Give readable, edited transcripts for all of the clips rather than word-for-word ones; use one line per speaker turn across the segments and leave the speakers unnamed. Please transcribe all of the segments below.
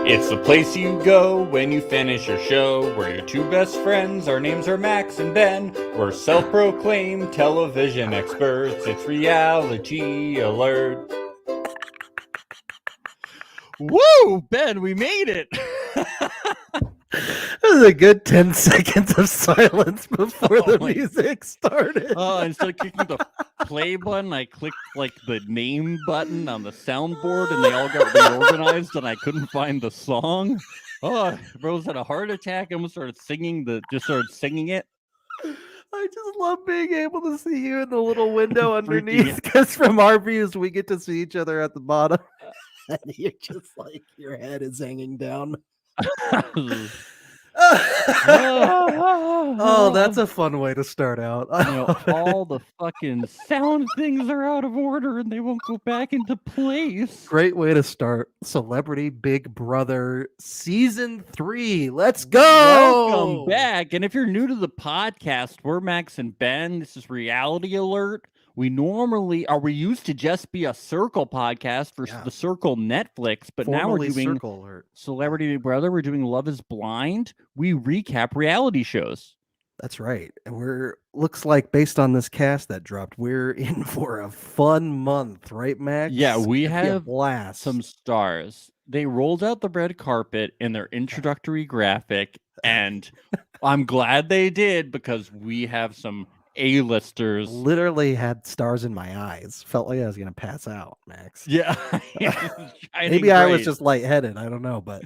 It's the place you go when you finish your show. We're your two best friends. Our names are Max and Ben. We're self-proclaimed television experts. It's Reality Alert.
Woo! Ben, we made it!
That was a good 10 seconds of silence before the music started.
Oh, instead of clicking the play button, I clicked like the name button on the soundboard and they all got reorganized and I couldn't find the song. Oh, Rose had a heart attack. I almost started singing it.
I just love being able to see you in the little window underneath because from our views, we get to see each other at the bottom. And you're just like, your head is hanging down. Oh, that's a fun way to start out.
All the fucking sound things are out of order and they won't go back into place.
Great way to start Celebrity Big Brother Season 3. Let's go!
Welcome back. And if you're new to the podcast, we're Max and Ben. This is Reality Alert. We used to just be a Circle podcast for the Circle Netflix, but now we're doing Celebrity Big Brother. We're doing Love is Blind. We recap reality shows.
That's right. And looks like based on this cast that dropped, we're in for a fun month, right, Max?
Yeah, we have some stars. They rolled out the red carpet in their introductory graphic, and I'm glad they did because we have some A-listers.
Literally had stars in my eyes. Felt like I was going to pass out, Max.
Yeah.
Maybe I was just lightheaded. I don't know, but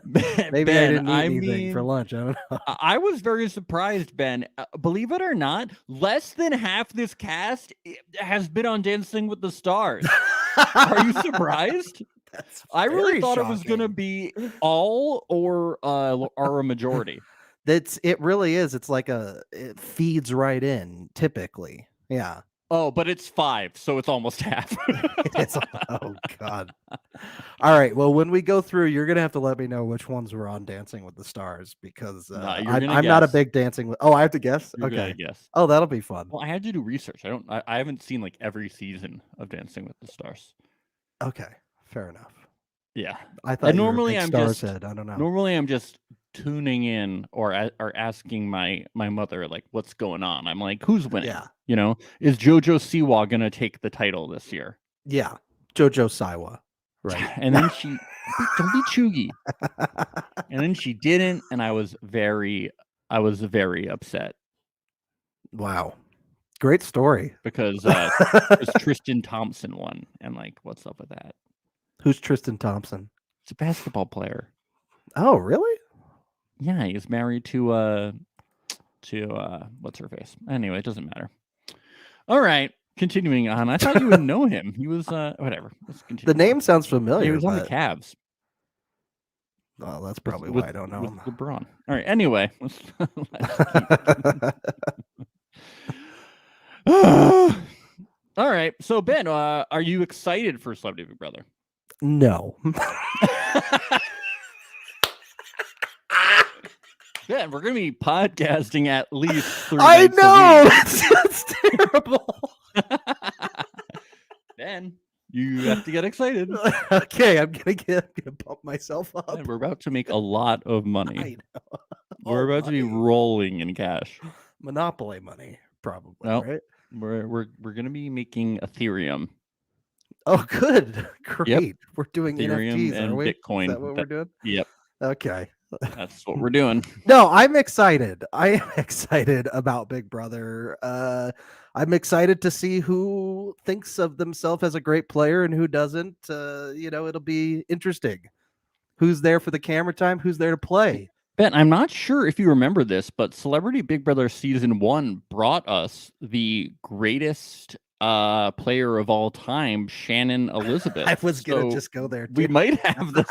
maybe I didn't eat anything for lunch. I don't know.
I was very surprised, Ben. Believe it or not, less than half this cast has been on Dancing with the Stars. Are you surprised? I really thought it was going to be all or a majority.
It really is. It's like it feeds right in typically. Yeah.
Oh, but it's 5, so it's almost half.
Oh God. All right. Well, when we go through, you're gonna have to let me know which ones were on Dancing with the Stars because I'm not a big Dancing with. Oh, I have to guess. Okay.
Guess.
Oh, that'll be fun.
Well, I had to do research. I haven't seen like every season of Dancing with the Stars.
Okay. Fair enough.
Yeah.
I thought normally I'm just. I don't know.
Normally I'm just tuning in or asking my mother like what's going on. I'm like, who's winning?
Yeah.
Is JoJo Siwa gonna take the title this year?
Yeah, JoJo Siwa, right?
And then she don't be chuggy. And then she didn't, and I was very upset.
Wow, great story.
Because Tristan Thompson won, and like, what's up with that?
Who's Tristan Thompson?
It's a basketball player.
Oh, really?
Yeah, he's married to what's her face? Anyway, it doesn't matter. All right, continuing on. I thought you would know him. He was whatever. Let's continue.
The name sounds familiar.
He was on the Cavs.
Well, that's probably why I don't know him.
LeBron. All right. Anyway, all right. So Ben, are you excited for Celebrity Big Brother?
No.
Ben, we're gonna be podcasting at least 3
I
nights
know.
a week.
That's terrible.
Ben, you have to get excited.
Okay, I'm gonna pump myself up.
Ben, we're about to make a lot of money.
I know.
We're about to be rolling in cash.
Monopoly money, probably.
Well,
right?
We're gonna be making Ethereum.
Oh, good. Great.
Yep.
We're doing
Ethereum
NFTs,
and
are we?
Bitcoin.
Is that what we're doing?
Yep.
Okay.
That's what we're doing.
No, I'm excited. I am excited about Big Brother. I'm excited to see who thinks of themselves as a great player and who doesn't. It'll be interesting. Who's there for the camera time? Who's there to play?
Ben, I'm not sure if you remember this, but Celebrity Big Brother Season 1 brought us the greatest player of all time, Shannon Elizabeth.
I was gonna just go there too.
We might have the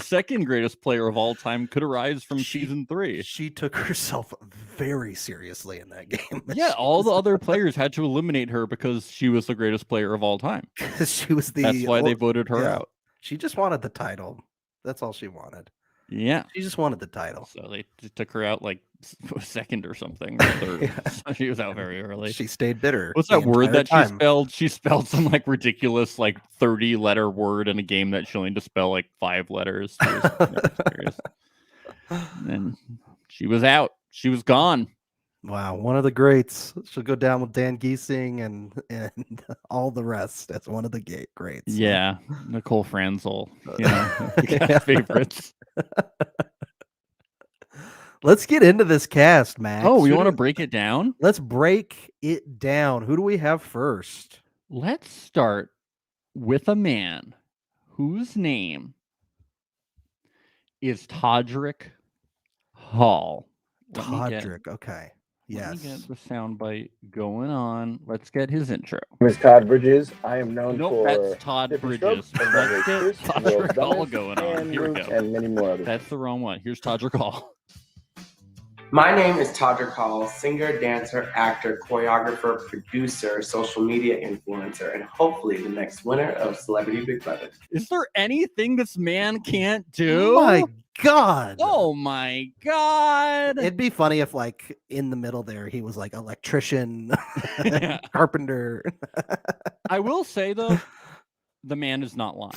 second greatest player of all time could arise from Season 3.
She took herself very seriously in that game.
Yeah, all the other players had to eliminate her because she was the greatest player of all time.
She was
That's why they voted her out.
She just wanted the title. That's all she wanted.
Yeah.
She just wanted the title.
So they took her out like second or something, or third.
Yeah.
So she was out very early.
She stayed bitter.
What's
the
that word
entire
that
time.
she spelled some like ridiculous 30-letter word in a game that she only had to spell 5 letters. It was serious. And she was out. She was gone.
Wow, one of the greats. She'll go down with Dan Giesing and all the rest as one of the greats.
Yeah, Nicole Franzel, the favorites.
Let's get into this cast, Max.
Oh, we want to break it down?
Let's break it down. Who do we have first?
Let's start with a man whose name is Todrick Hall.
Todrick, okay. Yes.
Let me get the soundbite going on. Let's get his intro.
My name is Todd Bridges. I am known for
that's Todd
different
Bridges.
strokes,
Let's get
World's
Todrick Hall
Dumbest,
going on.
and
Here we
Roots,
go.
and many more others.
That's the wrong one. Here's Todrick Hall.
My name is Todrick Hall, singer, dancer, actor, choreographer, producer, social media influencer, and hopefully the next winner of Celebrity Big Brother.
Is there anything this man can't do?
Oh my God.
Oh my God.
It'd be funny if in the middle there he was electrician,
Yeah.
carpenter.
I will say though, the man is not lying.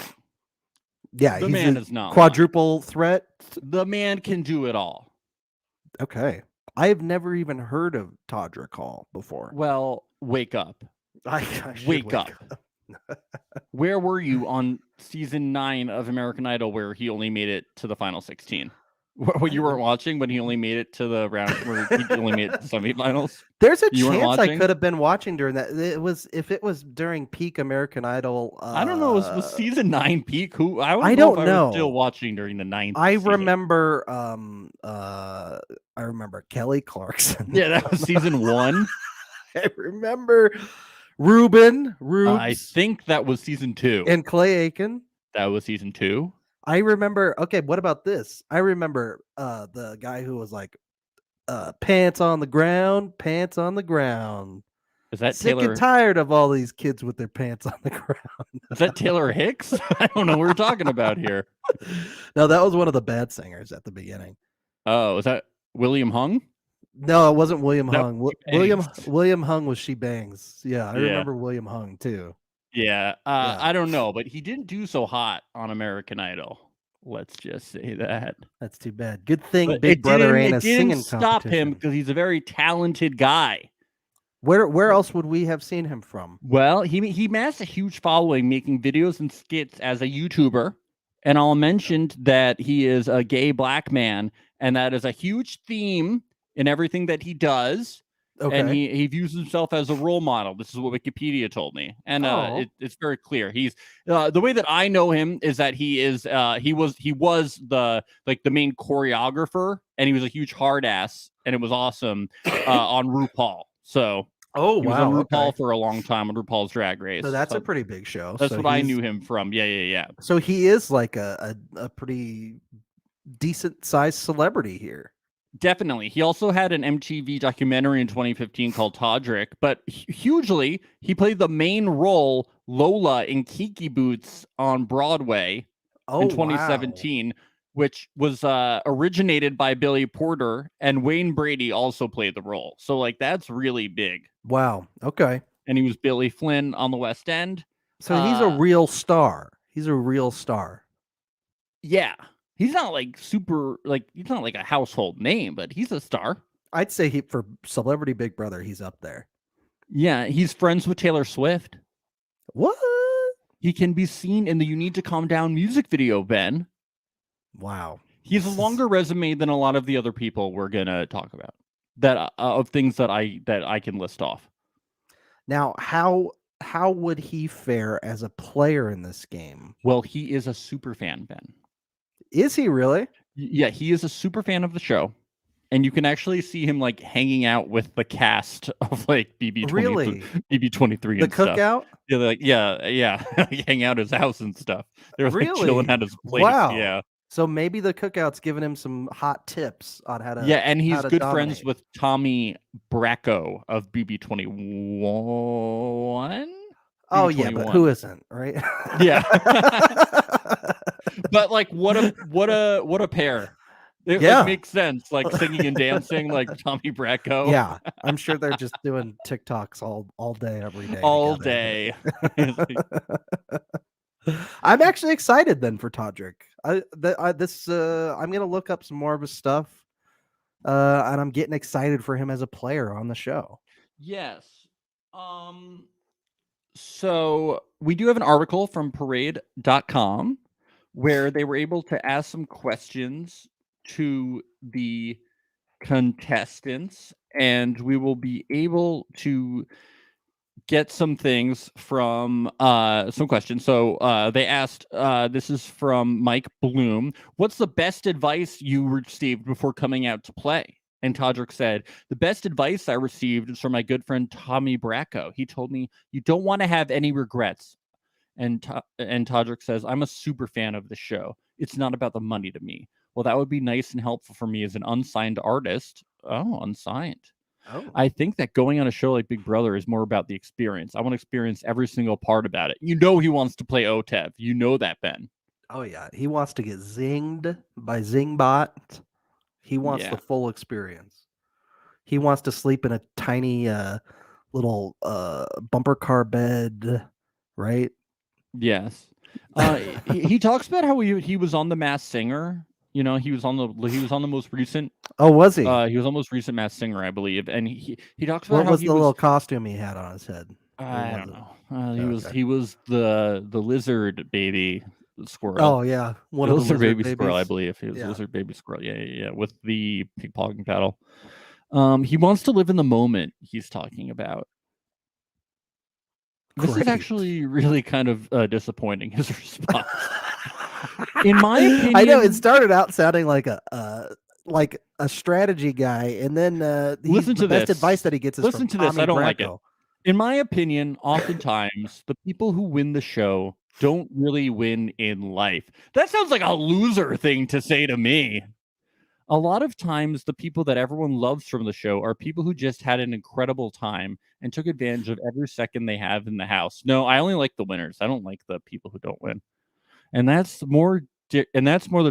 Yeah,
The
he's
man
a
is not
quadruple threat.
lying. The man can do it all.
Okay. I have never even heard of Todrick Hall before.
Well, wake up.
I should
Wake up. Where were you on season 9 of American Idol where he only made it to the final 16? What you weren't watching when he only made it to the round where he only made it to semifinals?
There's a
You weren't
chance I
watching?
could have been watching during that. If it was during peak American Idol.
I don't know. Was season 9 peak? Who I
I
don't
don't
know. If I
know.
was still watching during the 9th.
I
season.
remember. I remember Kelly Clarkson.
Yeah, that was season 1.
I remember Ruben.
I think that was season 2.
And Clay Aiken.
That was season 2.
I remember. Okay, what about this? I remember the guy who was pants on the ground, pants on the ground.
Is that
Sick
Taylor?
and tired of all these kids with their pants on the ground.
Is that Taylor Hicks? I don't know what we're talking about here.
No, that was one of the bad singers at the beginning.
Oh, is that William Hung?
No, it wasn't William
That
Hung.
was She Bangs.
William Hung was She Bangs. Yeah, I
Yeah.
remember William Hung too.
Yeah,
Yeah.
I don't know, but he didn't do so hot on American Idol. Let's just say that.
That's too bad. Good thing
But
Big Brother ain't a
it didn't
singing
stop
competition.
him because he's a very talented guy.
Where else would we have seen him from?
Well, he amassed a huge following making videos and skits as a YouTuber. And I'll mention that he is a gay black man, and that is a huge theme in everything that he does.
Okay.
And he views himself as a role model. This is what Wikipedia told me, and it's very clear. He's the way that I know him is that he was the main choreographer, and he was a huge hard ass, and it was awesome on RuPaul. So he was on RuPaul for a long time on RuPaul's Drag Race.
So that's a pretty big show.
That's
So
what I
he's-
knew him from. Yeah.
So he is a pretty decent sized celebrity here.
Definitely. He also had an MTV documentary in 2015 called Todrick, but hugely, he played the main role, Lola, in Kiki Boots on Broadway in 2017, which was originated by Billy Porter, and Wayne Brady also played the role. So, that's really big.
Wow. Okay.
And he was Billy Flynn on the West End.
So he's a real star. He's a real star.
Yeah. He's not he's not a household name, but he's a star.
I'd say for Celebrity Big Brother, he's up there.
Yeah, he's friends with Taylor Swift.
What?
He can be seen in the You Need to Calm Down music video, Ben.
Wow.
He has a longer resume than a lot of the other people we're going to talk about that of things that I can list off.
Now, how would he fare as a player in this game?
Well, he is a super fan, Ben.
Is he really?
Yeah, he is a super fan of the show. And you can actually see him hanging out with the cast of BB23,
Really?
BB23
The
and stuff.
cookout?
Yeah. Hang out at his house and stuff. They're
Really?
chilling at his place.
Wow.
Yeah.
So maybe the cookout's giving him some hot tips on how to.
Yeah, and he's
how to
good
dominate.
friends with Tommy Bracco of BB21.
Oh yeah, but who isn't, right?
Yeah. But what a pair. It
Yeah.
makes sense, like singing and dancing like Tommy Bracco.
Yeah, I'm sure they're just doing TikToks all day, every day.
All
together.
day.
I'm actually excited then for Todrick. I'm gonna look up some more of his stuff, and I'm getting excited for him as a player on the show.
Yes. So we do have an article from parade.com where they were able to ask some questions to the contestants, and we will be able to get some things from some questions. So they asked, this is from Mike Bloom, what's the best advice you received before coming out to play? And Todrick said, the best advice I received is from my good friend Tommy Bracco. He told me, you don't want to have any regrets. And Todrick says, I'm a super fan of the show. It's not about the money to me. Well, that would be nice and helpful for me as an unsigned artist. Oh, unsigned.
Oh,
I think that going on a show like Big Brother is more about the experience. I want to experience every single part about it. You know he wants to play OTEV. You know that, Ben.
oh yeah, he wants to get zinged by Zingbot. He wants the full experience. He wants to sleep in a tiny little bumper car bed, right?
Yes. He talks about how he was on The Masked Singer. You know, he was on the most recent.
Oh, was he?
He was on the most recent Masked Singer, I believe, and he talks about
what
how
was
he
the
was,
little costume he had on his head?
I don't know. He was the lizard baby squirrel.
Oh yeah,
one of the lizard baby squirrel, I believe. He was
Yeah.
lizard baby squirrel. Yeah, with the pickpocketing paddle. He wants to live in the moment. He's talking about. This is
Great.
actually really kind of disappointing. His response. In my opinion,
I know it started out sounding like a strategy guy, and then
Listen to
the best
this.
advice that he gets is
Listen
from
to this.
Tommy
I don't like it.
Bracco.
In my opinion, oftentimes the people who win the show don't really win in life. That sounds like a loser thing to say to me. A lot of times, the people that everyone loves from the show are people who just had an incredible time and took advantage of every second they have in the house. No, I only like the winners. I don't like the people who don't win. And that's more the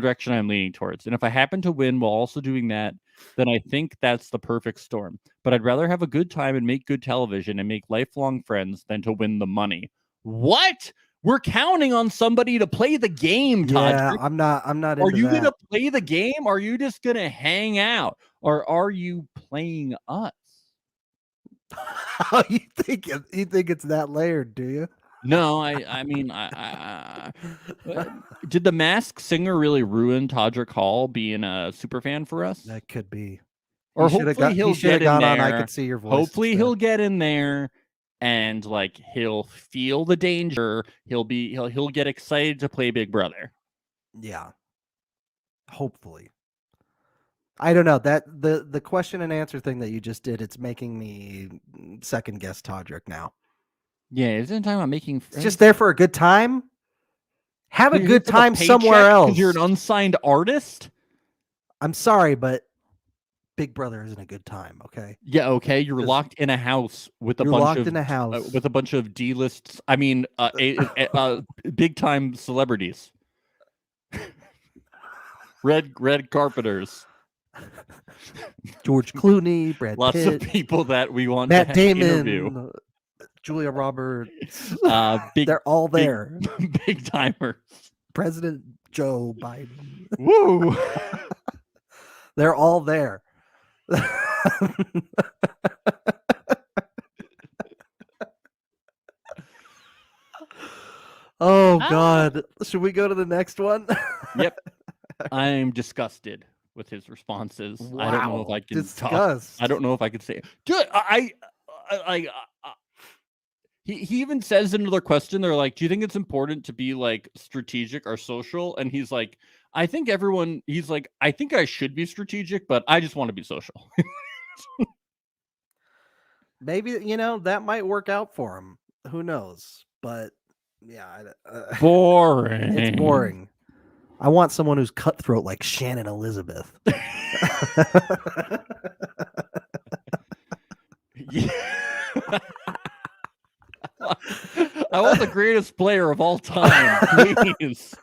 direction I'm leaning towards. And if I happen to win while also doing that, then I think that's the perfect storm. But I'd rather have a good time and make good television and make lifelong friends than to win the money. What? We're counting on somebody to play the game, Todd.
Yeah, I'm not.
Are you
going
to play the game? Are you just gonna hang out, or are you playing us?
You think it's that layered? Do you?
No, I mean, did the Masked Singer really ruin Todrick Hall being a super fan for us?
That could be.
Or hopefully he'll get in there.
I could see your voice.
Hopefully he'll get in there and like he'll feel the danger. He'll get excited to play Big Brother.
Yeah. Hopefully. I don't know, that the question and answer thing that you just did, it's making me second guess Todrick now.
Yeah, isn't it talking about making friends?
It's just there for a good time. Have a
You're
good
here for the
time somewhere
paycheck
else.
'cause you're an unsigned artist.
I'm sorry, but Big Brother isn't a good time. Okay.
Yeah. Okay. You're locked in a house with a bunch of D-lists. I mean, big time celebrities. Red carpeters.
George Clooney, Brad
Lots
Pitt,
of people that we want
Matt
to
Damon,
interview.
Julia Roberts.
They're
all there.
Big timers.
President Joe Biden.
Woo!
They're all there. Oh God. Should we go to the next one?
Yep. I'm disgusted with his responses.
Wow.
I don't know if I can talk. I don't know if I could say it. Dude, he even says in another question, they're like, do you think it's important to be like strategic or social? And he's like, I think I should be strategic, but I just want to be social.
Maybe, that might work out for him. Who knows? But yeah.
Boring.
It's boring. I want someone who's cutthroat like Shannon Elizabeth.
I want the greatest player of all time, please.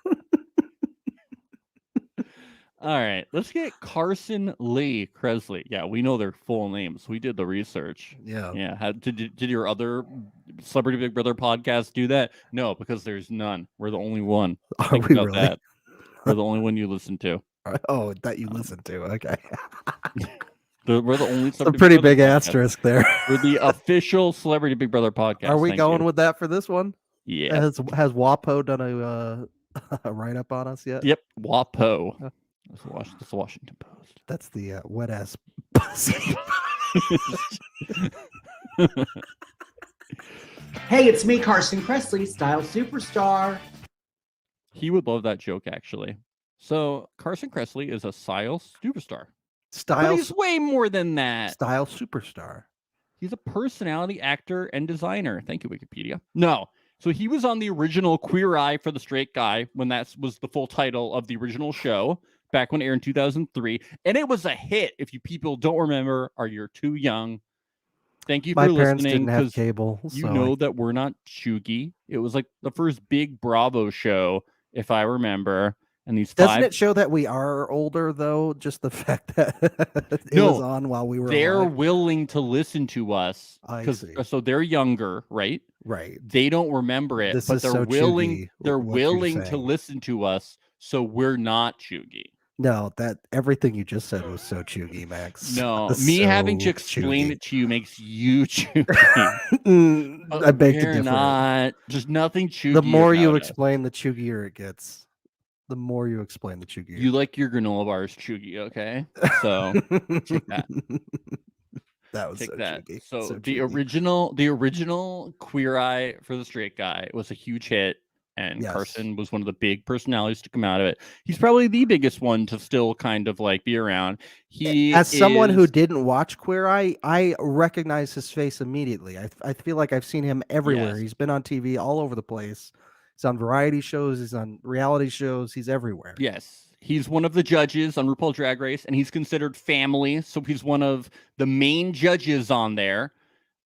All right. Let's get Carson Lee Cressley. Yeah, we know their full names. We did the research.
Yeah.
Yeah. Did your other Celebrity Big Brother podcast do that? No, because there's none. We're the only one.
Are
Think
we
about
really?
that. We're the only one you listen to.
Oh, that you listen to. Okay.
We're the only.
It's a pretty big
podcast.
asterisk there.
We're the official Celebrity Big Brother podcast.
Are we
Thank
going
you.
with that for this one?
Yeah.
Has WAPO done a write up on us yet?
Yep. WAPO. That's the Washington Post.
That's the wet ass pussy.
Hey, it's me, Carson Cressley, style superstar.
He would love that joke, actually. So Carson Cressley is a style superstar. But he's way more than that.
Style superstar.
He's a personality, actor, and designer. Thank you, Wikipedia. No. So he was on the original Queer Eye for the Straight Guy when that was the full title of the original show back when it aired in 2003. And it was a hit. If you people don't remember or you're too young, thank you for listening.
My parents didn't have cable.
You know that we're not chuggy. It was like the first big Bravo show, if I remember. And these
doesn't it show that we are older though? Just the fact that it was on while we were
they're
alive?
willing to listen to us.
I see.
So they're younger, right?
Right.
They don't remember it,
This
but
is
they're
so
willing.
chuggy,
They're
what you're
willing to
saying.
listen to us, so we're not chuggy.
No, that everything you just said was so chuggy, Max.
No, me having to explain it to you makes you chuggy.
I beg to
You're
differ.
not. There's nothing chuggy.
The more you
about us.
explain, the chuggier it gets. The more you explain, the chuggier.
You like your granola bars chuggy, okay? So take that.
That was
Take
so
that.
chuggy.
So,
So
the
chuggy.
original Queer Eye for the Straight Guy was a huge hit, and
Yes.
Carson was one of the big personalities to come out of it. He's probably the biggest one to still kind of like be around.
As someone who didn't watch Queer Eye, I recognize his face immediately. I feel like I've seen him everywhere.
Yes.
He's been on TV all over the place. He's on variety shows. He's on reality shows. He's everywhere.
Yes. He's one of the judges on RuPaul Drag Race, and he's considered family. So he's one of the main judges on there.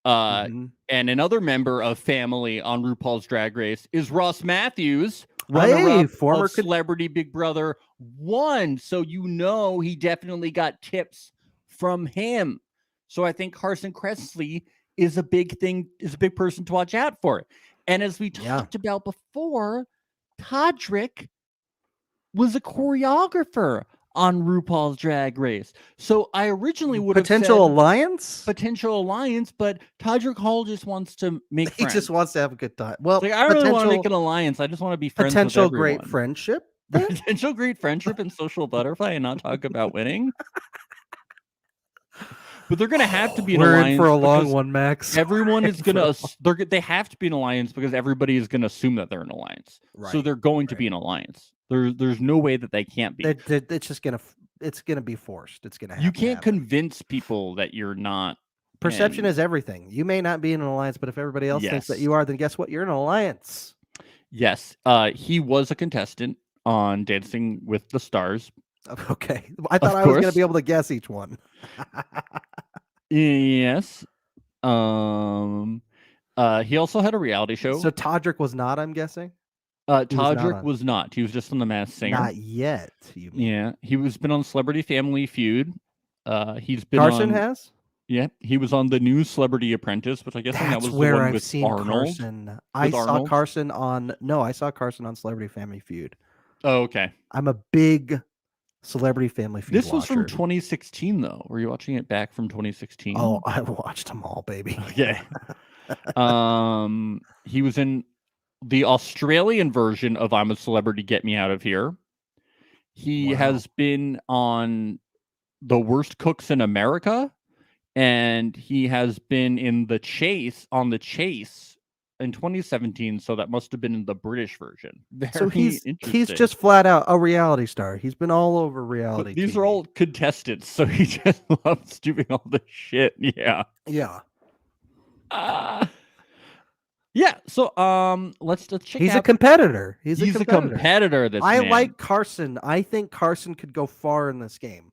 And another member of family on RuPaul's Drag Race is Ross Matthews, runner-up
former
of Celebrity Big Brother 1. So you know he definitely got tips from him. So I think Carson Cressley is a big thing, is a big person to watch out for. And as we talked about before, Todrick was a choreographer on RuPaul's Drag Race. So I originally would have said
potential alliance,
but Todrick Hall just wants to make friends.
He just wants to have a good time. Well,
like, I don't really want to make an alliance. I just want to be friends
potential
with everyone.
great friendship.
Potential great friendship and social butterfly and not talk about winning. But they're going to have to be an alliance.
We're in for a long one, Max.
Everyone is going to, they have to be an alliance because everybody is going to assume that they're an alliance.
Right,
so they're going to be an alliance. There's no way that they can't be.
It's just going to be forced. It's going to happen.
You can't convince people that you're not.
Perception is everything. You may not be in an alliance, but if everybody else thinks that you are, then guess what? You're in an alliance.
Yes. He was a contestant on Dancing with the Stars.
Okay. I thought I was going to be able to guess each one.
Yes. He also had a reality show.
So Todrick was not, I'm guessing?
Todrick was not. He was just on The Masked Singer.
Not yet. You mean.
Yeah. He was been on Celebrity Family Feud. He's been
Carson has?
Yeah. He was on the new Celebrity Apprentice, which I guess that was
where
the one
I've
with
seen
Arnold.
Carson. I saw Carson on Celebrity Family Feud.
Oh, okay.
I'm a big Celebrity Family Feud
This was
watcher.
from 2016, though. Were you watching it back from 2016?
Oh, I watched them all, baby.
Okay. He was in the Australian version of I'm a Celebrity, Get Me Out of Here. He has been on The Worst Cooks in America, and he has been in The Chase in 2017, so that must have been in the British version.
So he's just flat out a reality star. He's been all over reality.
These
TV.
are all contestants, so he just loves doing all the shit. Yeah.
Yeah.
Yeah. So let's check.
He's a competitor. He's a competitor.
competitor.
I like Carson. I think Carson could go far in this game.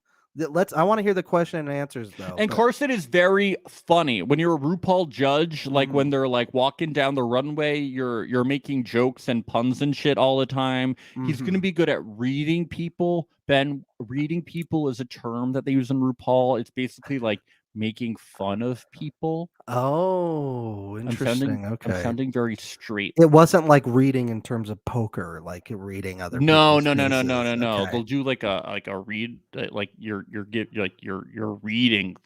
I want to hear the question and answers though.
And Carson is very funny. When you're a RuPaul judge, like when they're like walking down the runway, you're making jokes and puns and shit all the time. He's going to be good at reading people. Ben, reading people is a term that they use in RuPaul. It's basically like making fun of people.
Oh, interesting.
I'm sounding very straight.
It wasn't like reading in terms of poker, like reading other.
No.
Okay.
They'll do like a read, like you're reading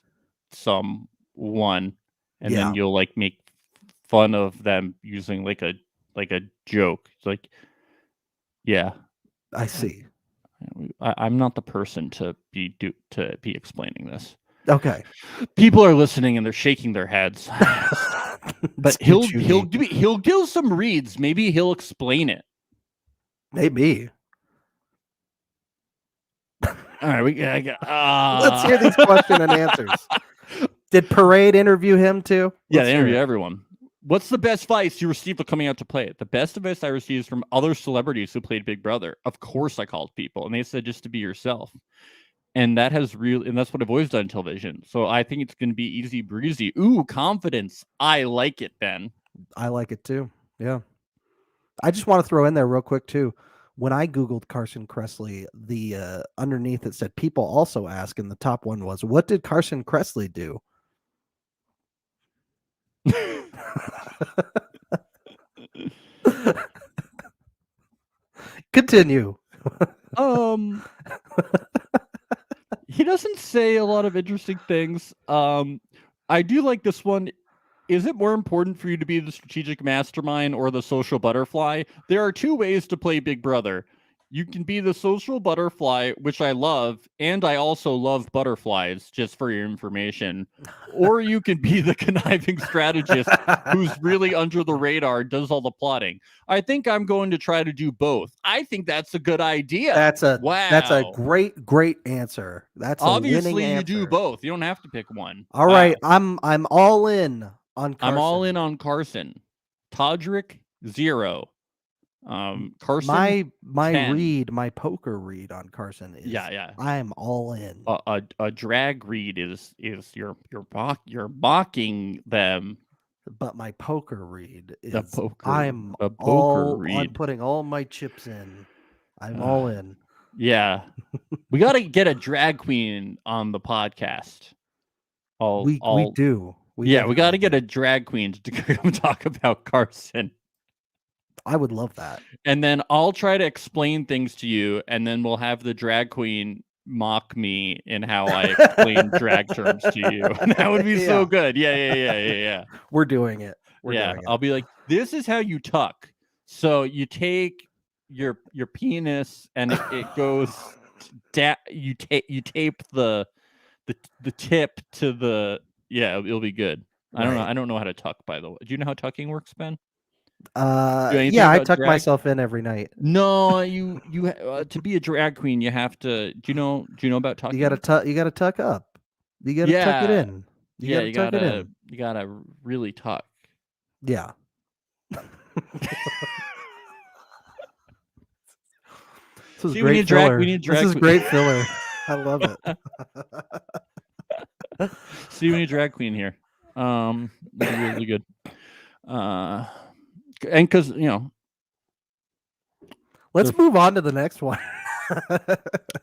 someone, and then you'll like make fun of them using like a joke. It's like, yeah,
I see.
I'm not the person to be explaining this.
Okay.
People are listening and they're shaking their heads. But he'll give some reads. Maybe he'll explain it.
Maybe.
All right,
let's hear these question and answers. Did Parade interview him too?
Yeah, they interview everyone. What's the best advice you received for coming out to play it? The best advice I received is from other celebrities who played Big Brother. Of course, I called people, and they said just to be yourself. And that's what I've always done in television. So I think it's going to be easy breezy. Ooh, confidence. I like it, Ben.
I like it too. Yeah. I just want to throw in there real quick too. When I Googled Carson Cressley, the underneath it said people also ask, and the top one was, what did Carson Cressley do? Continue.
He doesn't say a lot of interesting things. I do like this one. Is it more important for you to be the strategic mastermind or the social butterfly? There are two ways to play Big Brother. You can be the social butterfly, which I love, and I also love butterflies, just for your information. Or you can be the conniving strategist who's really under the radar, does all the plotting. I think I'm going to try to do both. I think that's a good idea.
That's a great answer. That's
obviously
a winning
you
answer.
do both. You don't have to pick one.
All right, I'm all in on Carson.
I'm all in on Carson. Todrick 0. Carson,
my
10.
read, my poker read on Carson is I'm all in.
A drag read is you're mocking them,
but my poker read is
I'm
putting all my chips in. I'm all in.
Yeah, we got to get a drag queen on the podcast.
We do.
We got to get a drag queen to come talk about Carson.
I would love that.
And then I'll try to explain things to you, and then we'll have the drag queen mock me in how I explain drag terms to you. That would be so good. Yeah.
We're doing it.
I'll be like, this is how you tuck. So you take your penis and it goes you tape the tip to the it'll be good. I don't know how to tuck, by the way. Do you know how tucking works, Ben?
I tuck myself in every night.
No, you to be a drag queen, you have to. Do you know about tucking?
You gotta tuck up. You gotta tuck it in. You
gotta really tuck.
Yeah. This is great filler. This is great filler. I love it.
See you when you drag queen here. Really good. And because
let's move on to the next one.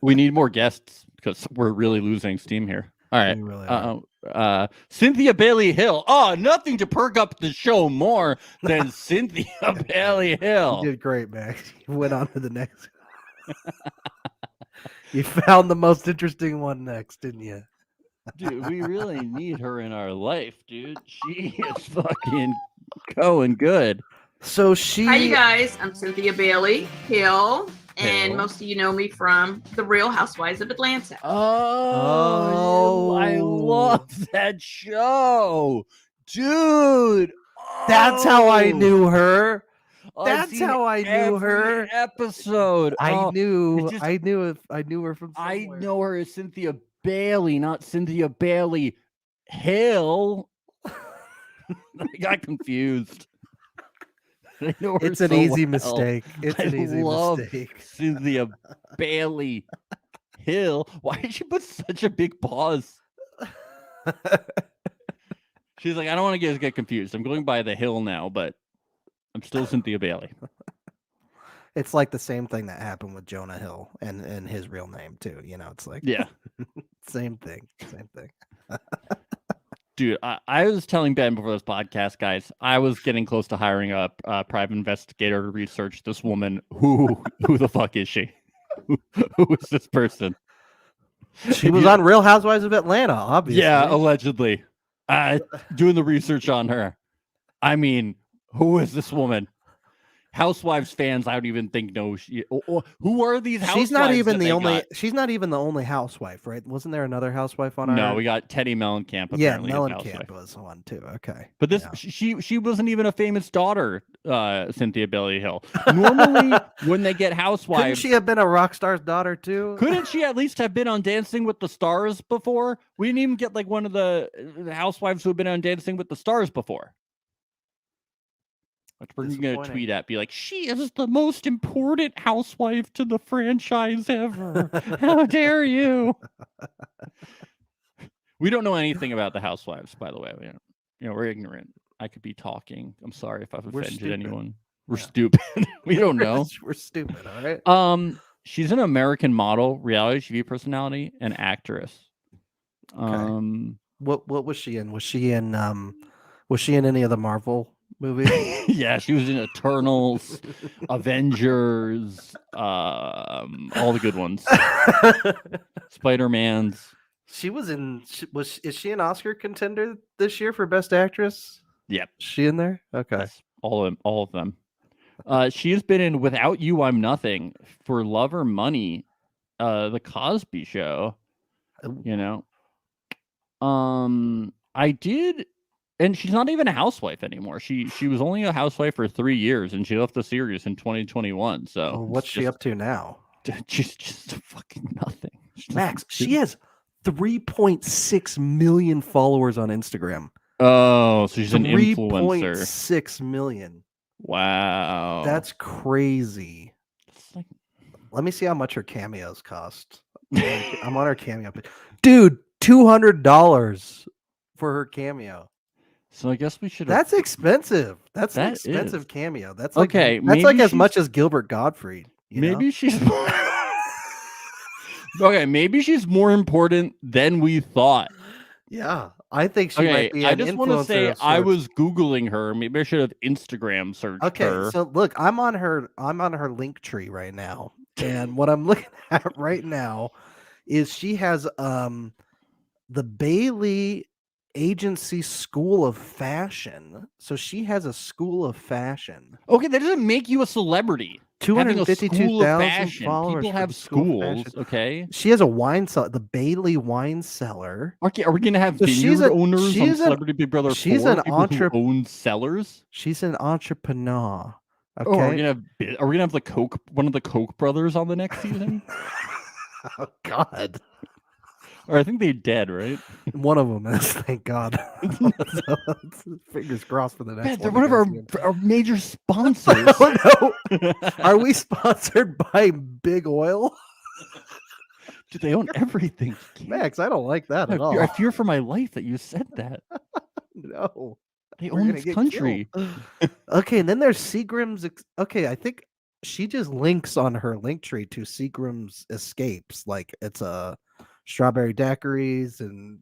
We need more guests because we're really losing steam here. All right.
Really
Cynthia Bailey Hill. Oh, nothing to perk up the show more than Cynthia Bailey Hill.
You did great, Max. You went on to the next. You found the most interesting one next, didn't you?
Dude, we really need her in our life, dude. She is fucking going good.
So
Hi, you guys. I'm Cynthia Bailey Hill, and most of you know me from The Real Housewives of Atlanta.
Oh, I love that show, dude.
That's how I knew her.
That's how I knew her. Episode.
I knew her from somewhere.
I know her as Cynthia Bailey, not Cynthia Bailey Hill. I got confused.
It's an easy mistake. It's an easy mistake.
Cynthia Bailey Hill. Why did she put such a big pause? She's like, I don't want to get confused. I'm going by the Hill now, but I'm still Cynthia Bailey.
It's like the same thing that happened with Jonah Hill and his real name too. You know, it's like same thing.
Dude, I was telling Ben before this podcast, guys, I was getting close to hiring a private investigator to research this woman. Who the fuck is she? Who is this person?
She was on Real Housewives of Atlanta, obviously.
Yeah, allegedly. Doing the research on her. I mean, who is this woman? Housewives fans, I don't even think know. Who are these housewives?
She's not even the only. She's not even the only housewife, right? Wasn't there another housewife on our?
No, we got Teddy Mellencamp.
Yeah, Mellencamp was one too. Okay,
but this she wasn't even a famous daughter, Cynthia Bailey Hill. Normally, when they get housewives,
couldn't she have been a rock star's daughter too?
Couldn't she at least have been on Dancing with the Stars before? We didn't even get like one of the housewives who have been on Dancing with the Stars before. We're going to tweet at, be like, she is the most important housewife to the franchise ever. How dare you? We don't know anything about the housewives, by the way. We're ignorant. I could be talking. I'm sorry if I've offended anyone. We're stupid. We don't know.
We're stupid, all right?
She's an American model, reality TV personality, and actress.
Okay. What was she in? Was she in any of the Marvel movies?
Yeah, she was in Eternals, Avengers, all the good ones. Spider-Man's.
She was in. Is she an Oscar contender this year for Best Actress?
Yep.
She in there? Okay.
Yes, all of them. She has been in Without You, I'm Nothing, For Love or Money, The Cosby Show. I did. And she's not even a housewife anymore. She was only a housewife for 3 years, and she left the series in 2021. So
what's she up to now?
She's just fucking nothing.
Max, she has 3.6 million followers on Instagram.
Oh, so she's an influencer.
3.6 million.
Wow,
that's crazy. Let me see how much her cameos cost. I'm on her cameo page. Dude, $200 for her cameo.
So I guess we should.
That's expensive. That's an expensive cameo. That's like,
okay.
That's like as much as Gilbert Gottfried.
Maybe she's. Okay, maybe she's more important than we thought.
Yeah, I think she might be. I just want to say
I was Googling her. Maybe I should have Instagram searched her.
Okay, so look, I'm on her link tree right now, and what I'm looking at right now is she has the Bailey Agency School of Fashion. So she has a school of fashion.
Okay, that doesn't make you a celebrity.
252,000 followers.
People have schools. Okay,
she has a wine cellar, the Bailey Wine Cellar.
Okay, are we gonna have vineyard owners on Celebrity Big Brother? She's an entrepreneur. Own cellars.
She's an entrepreneur. Okay.
Oh, are we gonna have one of the Koch brothers on the next season?
Oh God.
Or I think they're dead, right?
One of them is, thank God. Fingers crossed for the next one.
They're one of our major sponsors.
Oh, no. Are we sponsored by Big Oil?
Dude, they own everything.
Max, I don't like that at all.
I fear for my life that you said that.
No.
They own this country.
Okay, and then there's Seagram's. Okay, I think she just links on her link tree to Seagram's Escapes. Like it's a strawberry daiquiris, and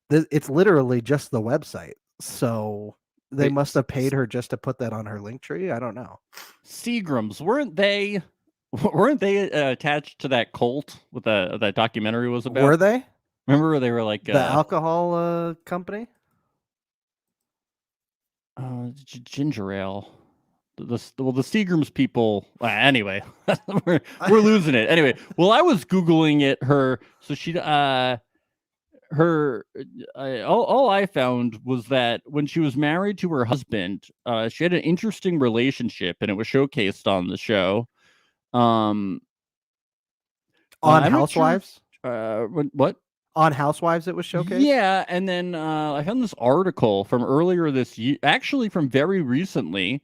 it's literally just the website. So they must have paid her just to put that on her link tree. I don't know.
Seagram's, weren't they attached to that cult with that documentary was about?
Were they?
Remember they were like
the alcohol company?
Ginger ale. The Seagram's people. Anyway, we're losing it. Anyway, well, I was Googling it. So she all I found was that when she was married to her husband, she had an interesting relationship, and it was showcased on the show.
On Housewives?
What?
On Housewives it was showcased?
Yeah, and then I found this article from earlier this year, actually from very recently.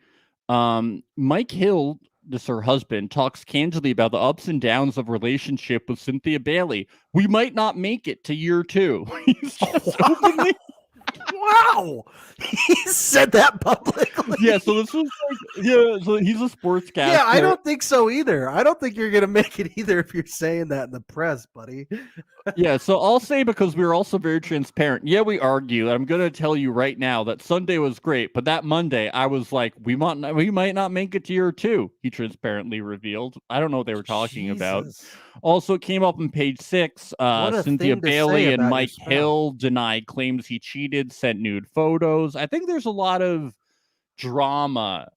Mike Hill this her husband, talks candidly about the ups and downs of relationship with Cynthia Bailey. We might not make it to year 2. He's just openly...
Wow, he said that publicly.
Yeah, so this was so he's a sportscaster.
Yeah, I don't think so either. I don't think you're gonna make it either if you're saying that in the press, buddy.
Yeah, so I'll say, because we were also very transparent. Yeah, we argue. I'm gonna tell you right now that Sunday was great, but that Monday I was like, we might not make it to year 2. He transparently revealed. I don't know what they were talking about. Also, it came up on page 6. Cynthia Bailey and Mike Hill denied claims he cheated, sent nude photos. I think there's a lot of drama,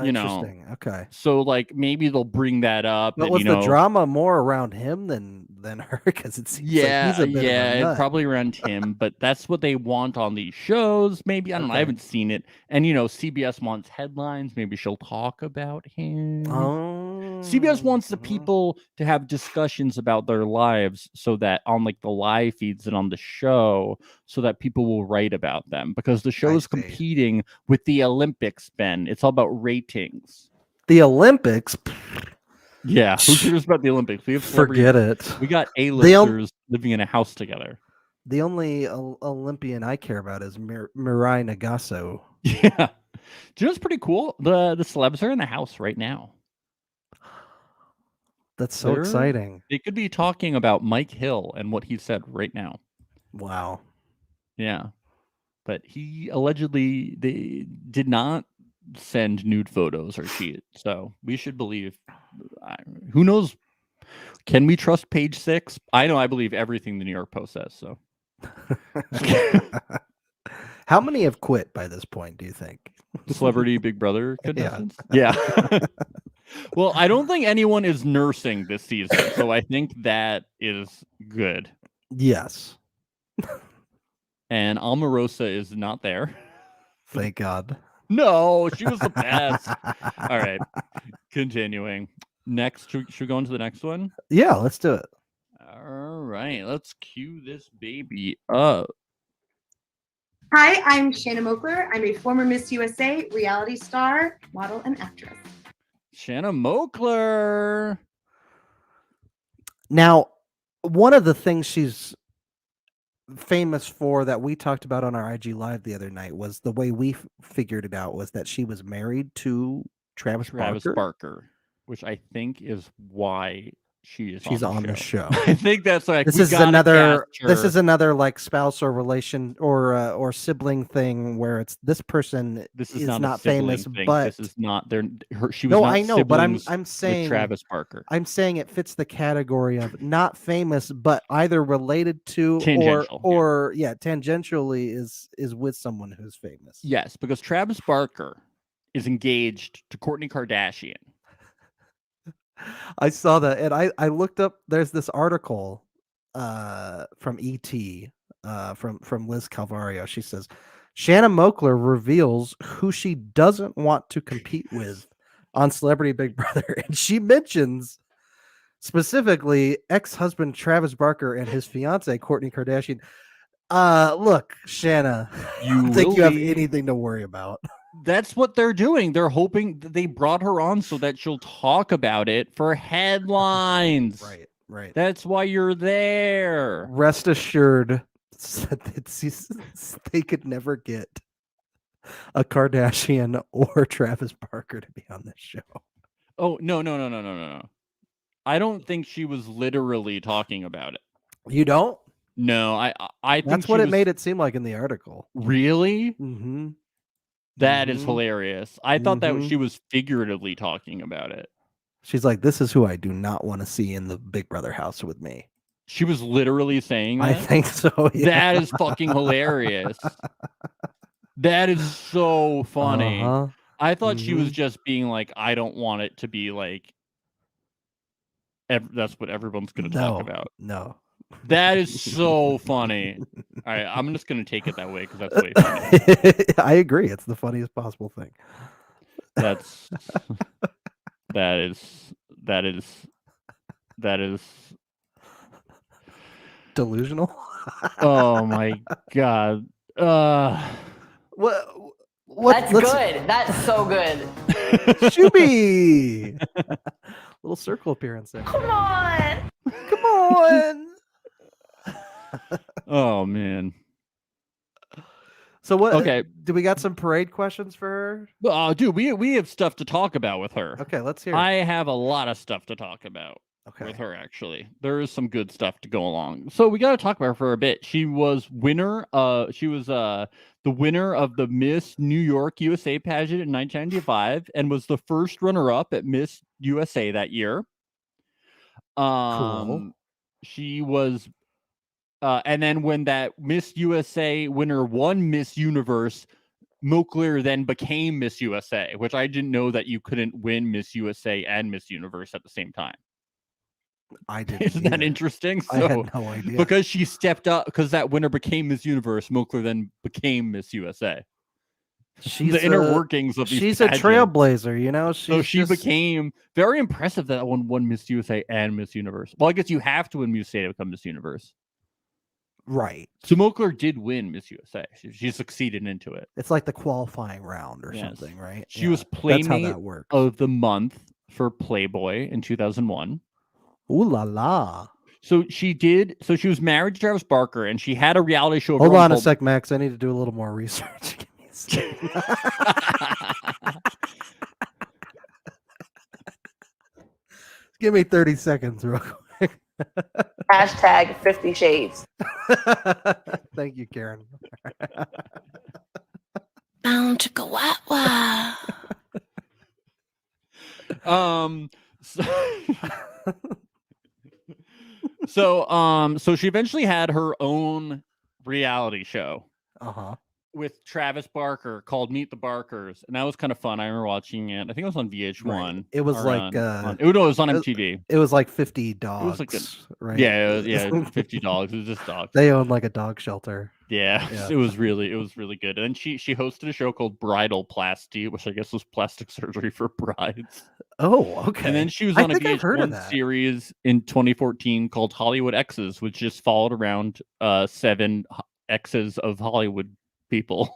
Interesting. Okay.
So like maybe they'll bring that up.
But
and,
was the drama more around him than her? Because it seems like he's a bit of a nut.
Probably around him. But that's what they want on these shows. Maybe, I don't know. I haven't seen it. And CBS wants headlines. Maybe she'll talk about him. CBS wants the people to have discussions about their lives, so that on like the live feeds and on the show, so that people will write about them, because the show is competing with the Olympics, Ben. It's all about ratings.
The Olympics?
Yeah, who cares about the Olympics? We have
forget it.
We got A-listers living in a house together.
The only Olympian I care about is Mirai Nagasu.
Yeah. Do you know what's pretty cool? The celebs are in the house right now.
That's so exciting.
They could be talking about Mike Hill and what he said right now.
Wow.
Yeah. But he allegedly they did not send nude photos or cheat. So we should believe. Who knows? Can we trust page 6? I know I believe everything the New York Post says. So
how many have quit by this point, do you think?
Celebrity Big Brother contestants? Yeah. Well, I don't think anyone is nursing this season, so I think that is good.
Yes.
And Omarosa is not there.
Thank God.
No, she was the best. All right. Continuing. Next, should we go into the next one?
Yeah, let's do it.
All right. Let's cue this baby up.
Hi, I'm Shannon Oakler. I'm a former Miss USA, reality star, model, and actress.
Shannon Oakler.
Now, one of the things she's famous for that we talked about on our IG Live the other night was the way we figured it out was that she was married to Travis Barker,
which I think is why she's
on the show.
I think that's like
this is another like spouse or relation or sibling thing where it's this person
is
not famous,
thing.
But
this is not she was
no,
not
I know, but I'm saying
Travis Barker.
I'm saying it fits the category of not famous, but either related to or tangentially is with someone who's famous.
Yes, because Travis Barker is engaged to Kourtney Kardashian.
I saw that, and I looked up. There's this article from ET from Liz Calvario. She says Shannon Oakler reveals who she doesn't want to compete with on Celebrity Big Brother, and she mentions specifically ex-husband Travis Barker and his fiance Kourtney Kardashian. Look, Shanna, I don't think you have anything to worry about.
That's what they're doing. They're hoping that they brought her on so that she'll talk about it for headlines.
Right.
That's why you're there.
Rest assured they could never get a Kardashian or Travis Barker to be on this show.
Oh, no. I don't think she was literally talking about it.
You don't?
No, I think
that's what it made it seem like in the article.
Really?
Mm-hmm.
That is hilarious. I thought that she was figuratively talking about it.
She's like, this is who I do not want to see in the Big Brother house with me.
She was literally saying that?
I think so, yeah.
That is fucking hilarious. That is so funny. I thought she was just being like, I don't want it to be like, that's what everyone's going to talk about.
No.
That is so funny. All right, I'm just going to take it that way because that's way funny.
I agree. It's the funniest possible thing.
That is
delusional.
Oh my God.
That's good. That's so good.
Shooby. Little circle appearance there.
Come on.
Come on.
Oh man.
So what?
Okay.
Do we got some parade questions for her?
Dude, we have stuff to talk about with her.
Okay, let's hear it.
I have a lot of stuff to talk about with her, actually. There is some good stuff to go along. So we got to talk about her for a bit. She was the winner of the Miss New York USA pageant in 1995 and was the first runner-up at Miss USA that year.
Cool.
She was and then when that Miss USA winner won Miss Universe, Oakler then became Miss USA, which I didn't know that you couldn't win Miss USA and Miss Universe at the same time.
I didn't.
Isn't that interesting?
I had no idea.
Because she stepped up, because that winner became Miss Universe, Oakler then became Miss USA.
She's
the inner workings of these
She's
pageants.
a trailblazer, you know.
So she became very impressive that won Miss USA and Miss Universe. Well, I guess you have to win Miss USA to become Miss Universe.
Right.
So Oakler did win Miss USA. She succeeded into it.
It's like the qualifying round or something, right?
She was Playmate
that works.
of the Month for Playboy in 2001.
Ooh la la.
So she was married to Travis Barker, and she had a reality show.
Hold on a sec, Max. I need to do a little more research. Give me a second. Give me 30 seconds real quick.
Hashtag 50 Shades.
Thank you, Karen.
Bound to go wow.
So she eventually had her own reality show. With Travis Barker called Meet the Barkers, and that was kind of fun. I remember watching it. I think it was on VH1.
Right. It was like
it was on MTV.
It was like 50 dogs.
It was like
right?
Yeah, 50 dogs. It was just dogs.
They owned like a dog shelter.
Yeah. It was really good. And then she hosted a show called Bridal Plasty, which I guess was plastic surgery for brides.
Oh, okay.
And then she was on a VH1 series in 2014 called Hollywood Exes, which just followed around 7 exes of Hollywood people.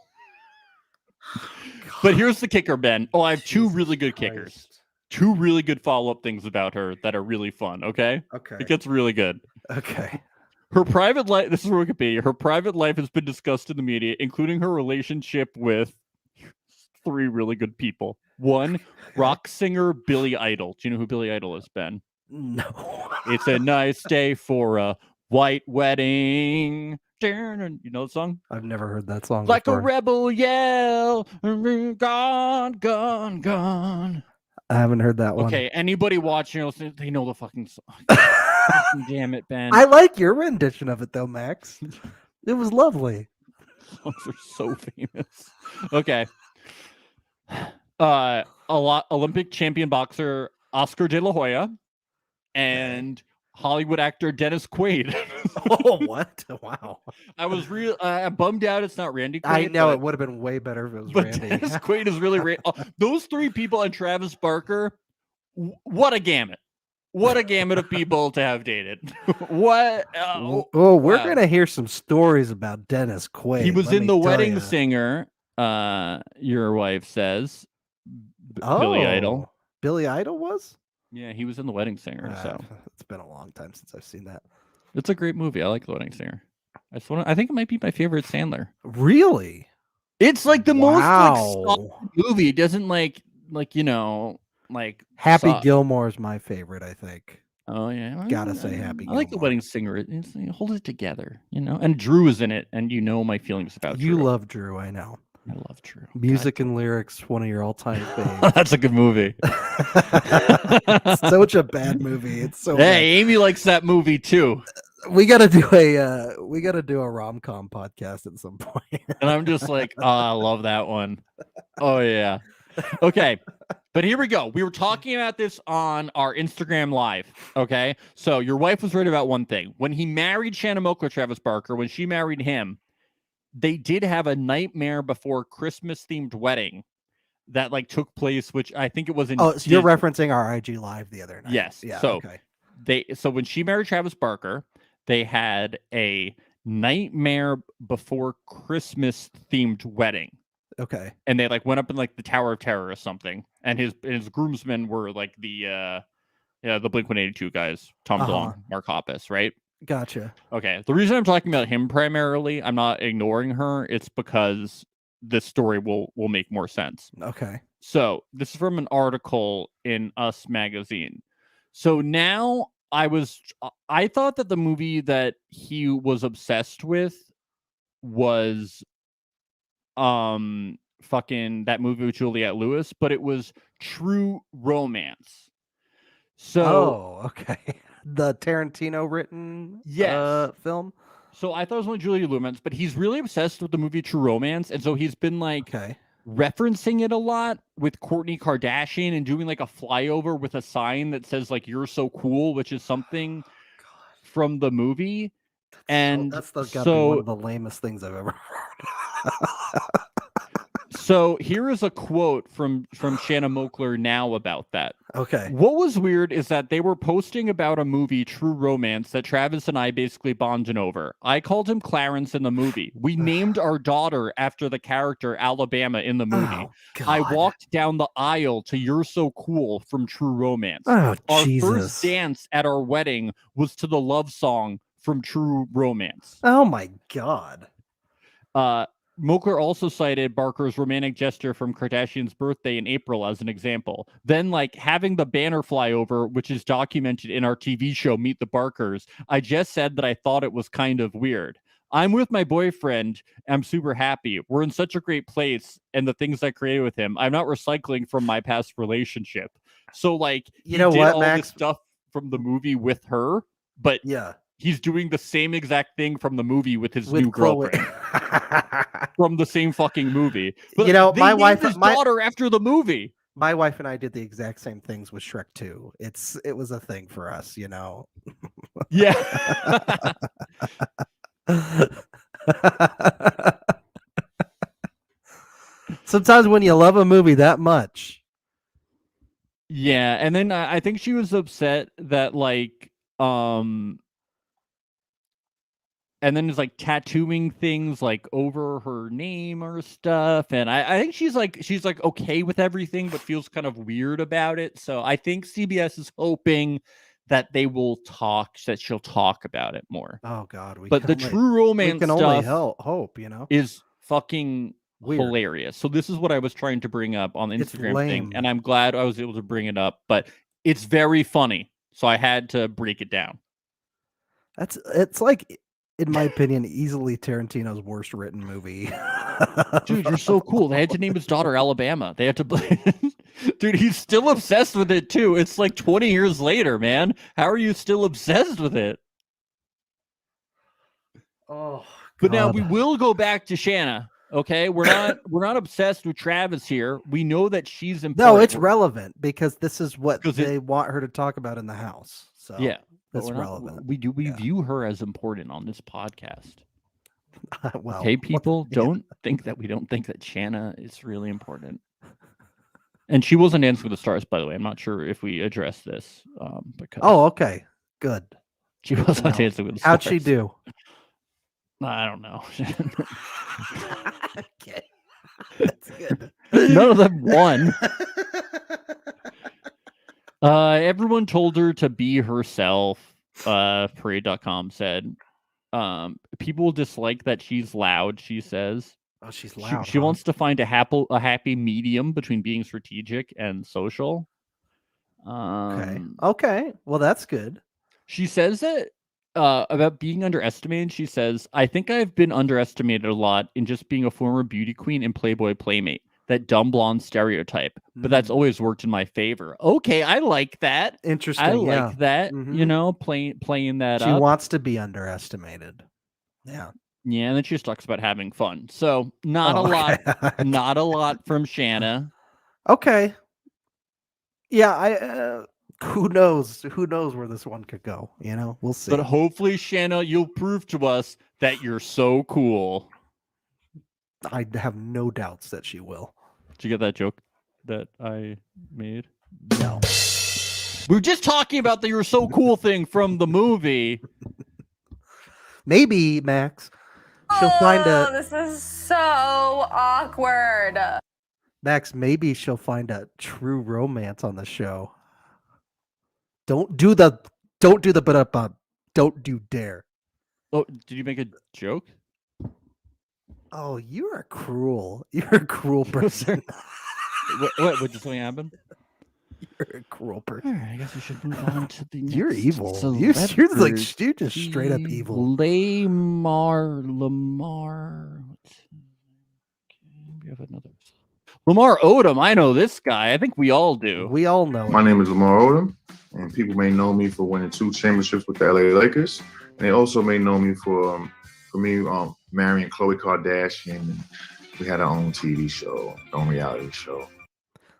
But here's the kicker, Ben. I have two really good kickers. Two really good follow-up things about her that are really fun, okay?
Okay.
It gets really good.
Okay.
Her private life, this is Wikipedia, her private life has been discussed in the media, including her relationship with 3 really good people. 1, rock singer Billy Idol. Do you know who Billy Idol is, Ben?
No.
It's a nice day for a white wedding. You know the song?
I've never heard that song
Like
before.
a rebel yell, gone, gone, gone.
I haven't heard that one.
Okay, anybody watching, they know the fucking song. Damn it, Ben.
I like your rendition of it, though, Max. It was lovely.
Songs are so famous. Okay. Olympic champion boxer Oscar De La Hoya and Hollywood actor Dennis Quaid.
Oh, what? Wow.
I was bummed out it's not Randy Quaid.
I know it would have been way better if it was Randy.
Dennis Quaid is really those 3 people and Travis Barker, what a gamut. What a gamut of people to have dated. What?
We're going to hear some stories about Dennis Quaid.
He was in The Wedding Singer, your wife says. Billy Idol.
Billy Idol was?
Yeah, he was in The Wedding Singer. So
it's been a long time since I've seen that.
It's a great movie. I like The Wedding Singer. I think it might be my favorite Sandler.
Really?
It's like the most solid movie. It doesn't
Happy Gilmore is my favorite, I think.
Oh yeah,
gotta say Happy Gilmore.
I like The Wedding Singer. It holds it together, and Drew is in it, and my feelings about Drew.
You love Drew, I know.
I love Drew.
Music and lyrics, one of your all-time faves.
That's a good movie.
It's such a bad movie. It's so.
Hey, Amy likes that movie too.
We gotta do a rom-com podcast at some point.
And I'm just like, I love that one. Oh yeah. Okay. But here we go. We were talking about this on our Instagram Live. Okay. So your wife was right about one thing. When he married Shannon Oakler, Travis Barker, when she married him, they did have a Nightmare Before Christmas themed wedding that took place, which I think it was in.
Oh, so you're referencing our IG Live the other night.
Yes.
Yeah.
So
okay.
So when she married Travis Barker, they had a Nightmare Before Christmas themed wedding.
Okay.
And they like went up in like the Tower of Terror or something. And his groomsmen were like the Blink-182 guys, Tom DeLonge, Mark Hoppus, right?
Gotcha.
Okay. The reason I'm talking about him primarily, I'm not ignoring her. It's because this story will make more sense.
Okay.
So this is from an article in Us Magazine. So now I thought that the movie that he was obsessed with was fucking that movie with Juliette Lewis, but it was True Romance. So
okay. The Tarantino written film.
So I thought it was one of Julia Lewis, but he's really obsessed with the movie True Romance, and so he's been like referencing it a lot with Kourtney Kardashian and doing like a flyover with a sign that says like "You're so cool," which is something from the movie. And
that's gotta be one of the lamest things I've ever heard.
So here is a quote from Shannon Oakler now about that.
Okay.
What was weird is that they were posting about a movie, True Romance, that Travis and I basically bonded over. I called him Clarence in the movie. We named our daughter after the character Alabama in the movie. I walked down the aisle to You're So Cool from True Romance.
Oh,
our
Jesus.
first dance at our wedding was to the love song from True Romance.
Oh my God.
Moakler also cited Barker's romantic gesture from Kardashian's birthday in April as an example. Then, like, having the banner fly over, which is documented in our TV show, Meet the Barkers, I just said that I thought it was kind of weird. I'm with my boyfriend. I'm super happy. We're in such a great place, and the things I created with him, I'm not recycling from my past relationship. So, like,
you know what, Max?
This stuff from the movie with her, but he's doing the same exact thing from the movie with his new girlfriend. From the same fucking movie. But
you know,
my wife, his daughter after the movie.
My wife and I did the exact same things with Shrek 2. It was a thing for us, you know.
Yeah.
Sometimes when you love a movie that much.
Yeah, and then I think she was upset that like and then there's like tattooing things like over her name or stuff. And I think she's like okay with everything, but feels kind of weird about it. So I think CBS is hoping that they will that she'll talk about it more.
Oh God.
But the True Romance
we can
stuff
only hope, you know,
is fucking
weird.
Hilarious. So this is what I was trying to bring up on the Instagram thing. And I'm glad I was able to bring it up, but it's very funny. So I had to break it down.
It's like, in my opinion, easily Tarantino's worst written movie.
Dude, you're so cool. They had to name his daughter Alabama. They had to Dude, he's still obsessed with it too. It's like 20 years later, man. How are you still obsessed with it?
Oh,
but now we will go back to Shanna. Okay, we're not obsessed with Travis here. We know that she's important.
No, it's relevant because this is what they want her to talk about in the house. So
yeah.
That's relevant.
We view her as important on this podcast.
Well,
okay, people, don't think that we don't think that Shanna is really important. And she wasn't Dancing with the Stars, by the way. I'm not sure if we addressed this. Because
okay, good.
She was on Dancing with the Stars.
How'd she do?
I don't know.
Okay, that's good.
None of them won. Everyone told her to be herself. Parade.com said. People dislike that she's loud, she says.
Oh, she's loud.
She wants to find a happy medium between being strategic and social.
Okay. Well, that's good.
She says that about being underestimated. She says, I think I've been underestimated a lot in just being a former beauty queen and Playboy playmate. That dumb blonde stereotype, but that's always worked in my favor. Okay, I like that.
Interesting.
I like that. You know, playing that up.
She wants to be underestimated. Yeah.
Yeah, and then she just talks about having fun. So not a lot from Shanna.
Okay. Yeah, who knows where this one could go, you know? We'll see.
But hopefully, Shanna, you'll prove to us that you're so cool.
I have no doubts that she will.
Did you get that joke that I made?
No.
We were just talking about the "you're so cool" thing from the movie.
Maybe, Max, she'll find a
This is so awkward.
Max. Maybe she'll find a true romance on the show. Don't do the but up. Don't you dare.
Oh, did you make a joke?
Oh, you're a cruel person.
What did something happen?
You're a cruel
All
person.
right, I guess we should move on to the next
You're evil. You're just straight up evil.
Lamar. We have another. Lamar Odom. I know this guy. I think we all do.
We all know.
My name is Lamar Odom, and people may know me for winning 2 championships with the LA Lakers. And they also may know me for me marrying Khloe Kardashian. And we had our own TV show, our own reality show.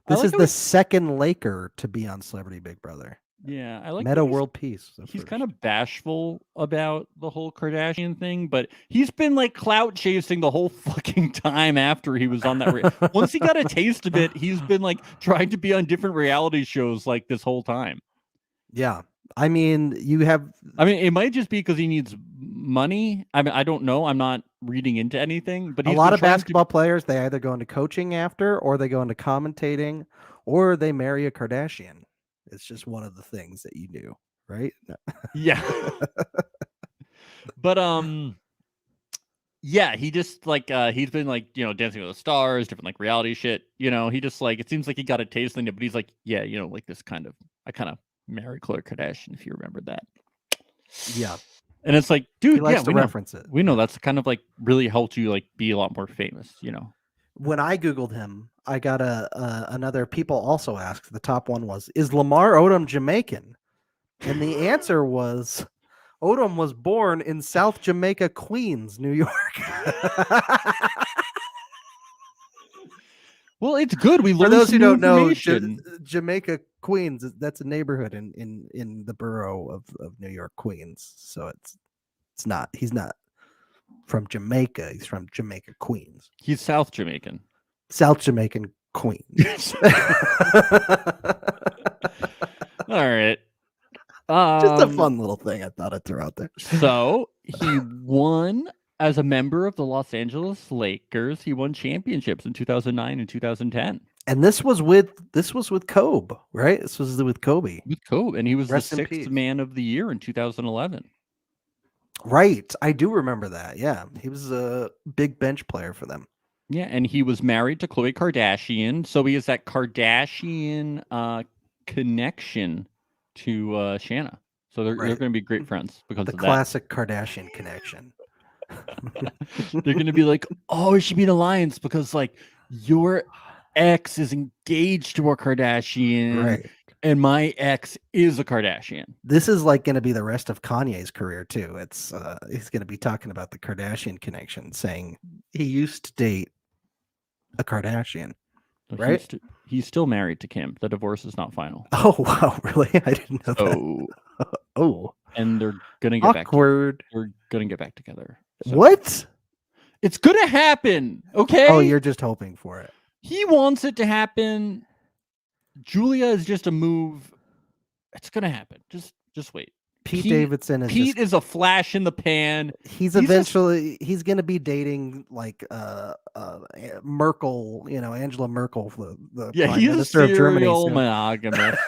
This is the second Laker to be on Celebrity Big Brother.
Yeah, I like
Meta World Peace.
He's kind of bashful about the whole Kardashian thing, but he's been like clout chasing the whole fucking time after he was on that. Once he got a taste of it, he's been like trying to be on different reality shows like this whole time.
Yeah. I mean, it
might just be because he needs money. I mean, I don't know. I'm not reading into anything, but
a lot of basketball players, they either go into coaching after, or they go into commentating, or they marry a Kardashian. It's just one of the things that you do, right?
Yeah. But yeah, he just like he's been like, Dancing with the Stars, different like reality shit. He just like, it seems like he got a taste in it, but he's like, yeah, like this kind of, I kind of married Khloe Kardashian, if you remember that.
Yeah.
And it's like, dude,
he likes to
we
reference it.
We know that's kind of like really helped you like be a lot more famous,
When I Googled him, I got another people also asked. The top one was, is Lamar Odom Jamaican? And the answer was, Odom was born in South Jamaica, Queens, New York.
Well, it's good. We learned
For those who don't know,
information.
Jamaica, Queens, that's a neighborhood in the borough of New York, Queens. So it's not, he's not from Jamaica. He's from Jamaica, Queens.
He's South Jamaican.
South Jamaican Queens.
All right.
Just a fun little thing I thought I'd throw out there.
So he won as a member of the Los Angeles Lakers. He won championships in 2009 and 2010.
And this was with Kobe, right? This was with Kobe.
With Kobe, and he was
Rest
the
in
6th
peace.
man of the year in 2011.
Right. I do remember that. Yeah. He was a big bench player for them.
Yeah, and he was married to Khloe Kardashian, so he has that Kardashian connection to Shanna. So they're going to be great friends because of that.
The classic Kardashian connection.
They're going to be like, oh, we should be an alliance because like your ex is engaged to a Kardashian,
right?
And my ex is a Kardashian.
This is like going to be the rest of Kanye's career too. It's he's going to be talking about the Kardashian connection, saying he used to date a Kardashian.
So
right?
He's still married to Kim. The divorce is not final.
Oh wow, really? I didn't know that. Oh.
And they're gonna get
awkward.
They're gonna get back together. So.
What?
It's gonna happen. Okay.
Oh, you're just hoping for it.
He wants it to happen. Julia is just a move. It's gonna happen. Just wait.
Pete Davidson
is a flash in the pan.
He's he's gonna be dating like Merkel, Angela Merkel, the Prime Minister of Germany.
Monogamous.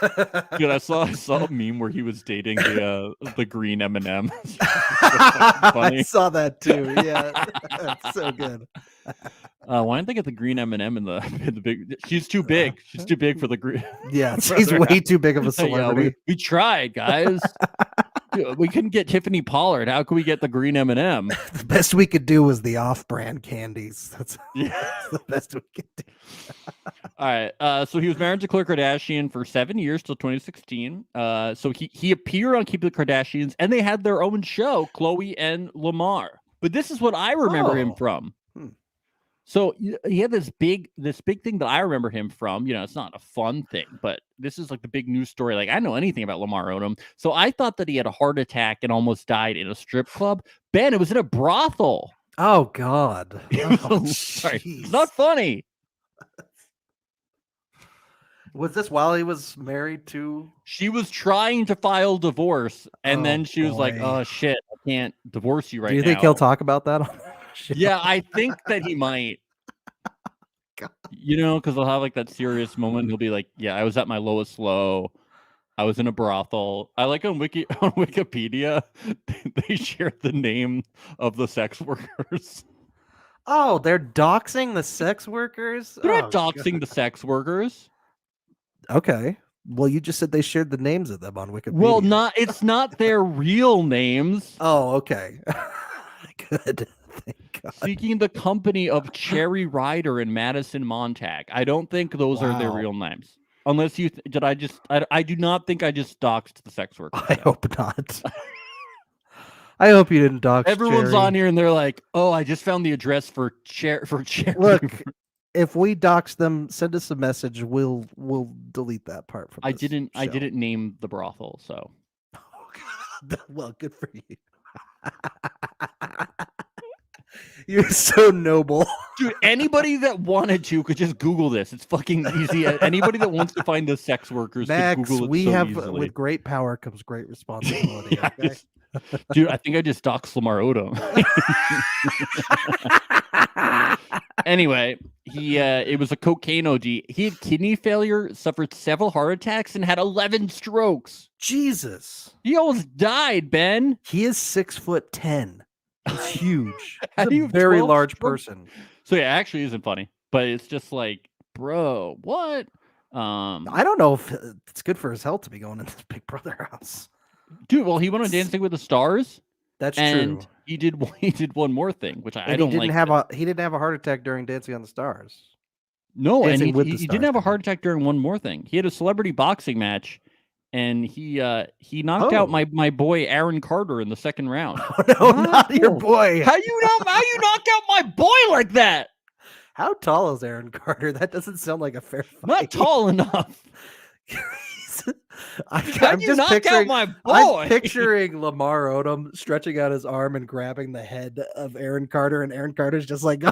Dude, I saw a meme where he was dating the green M&M.
I saw that too. Yeah, that's so good.
Why didn't they get the green M&M in the big? She's too big. She's too big for the green.
Yeah, she's way too big of a celebrity.
Yeah, we tried, guys. We couldn't get Tiffany Pollard. How could we get the green M&M?
The best we could do was the off-brand candies. That's the best we could do.
All right. So he was married to Khloe Kardashian for 7 years till 2016. So he appeared on Keeping the Kardashians, and they had their own show, Khloe and Lamar. But this is what I remember him from. So he had this big thing that I remember him from. It's not a fun thing, but this is like the big news story. Like I know anything about Lamar Odom. So I thought that he had a heart attack and almost died in a strip club. Ben, it was in a brothel.
Oh God. Oh,
sorry. It's not funny.
Was this while he was married to?
She was trying to file divorce, and then she was like, "Oh shit, I can't divorce you right now."
Do you think he'll talk about that? show.
Yeah, I think that he might.
God.
You know, because they'll have like that serious moment. He'll be like, "Yeah, I was at my lowest low. I was in a brothel." I like on Wikipedia, they shared the name of the sex workers.
Oh, they're doxing the sex workers?
They're not doxing the sex workers.
Okay. Well, you just said they shared the names of them on Wikipedia.
Well, it's not their real names.
Oh, okay. Good. Thank God.
Seeking the company of Cherry Ryder and Madison Montag. I don't think those are their real names. Unless you did, I do not think I just doxed the sex workers.
I hope not. I hope you didn't dox.
Everyone's
Cherry.
on here and they're like, "Oh, I just found the address for Cherry."
Look, if we dox them, send us a message. We'll delete that part from.
I didn't name the brothel, so.
Well, good for you. You're so noble.
Dude, anybody that wanted to could just Google this. It's fucking easy. Anybody that wants to find the sex workers
Max,
could Google it
we
so
have
easily.
with great power comes great responsibility.
Yeah,
okay?
Dude, I think I just doxed Lamar Odom. Anyway, it was a cocaine OD. He had kidney failure, suffered several heart attacks, and had 11 strokes.
Jesus.
He almost died, Ben.
He is 6'10". He's huge.
How
He's
do you
a
have
very
12
large
strokes?
person.
So yeah, actually isn't funny, but it's just like, bro, what?
I don't know if it's good for his health to be going in this Big Brother house.
Dude, well, he went on Dancing with the Stars.
That's
and
true.
He did one more thing, which I don't
he didn't
like.
he didn't have a heart attack during Dancing on the Stars.
No,
Dancing
and
with
he
the
didn't
Stars,
have a heart attack during one more thing. He had a celebrity boxing match, and he knocked out my boy Aaron Carter in the second round.
Oh, no, not your boy.
How you knock out my boy like that?
How tall is Aaron Carter? That doesn't sound like a fair fight.
Not tall enough.
I'm
you
just
knock
picturing
out my boy?
I'm picturing Lamar Odom stretching out his arm and grabbing the head of Aaron Carter, and Aaron Carter's just like.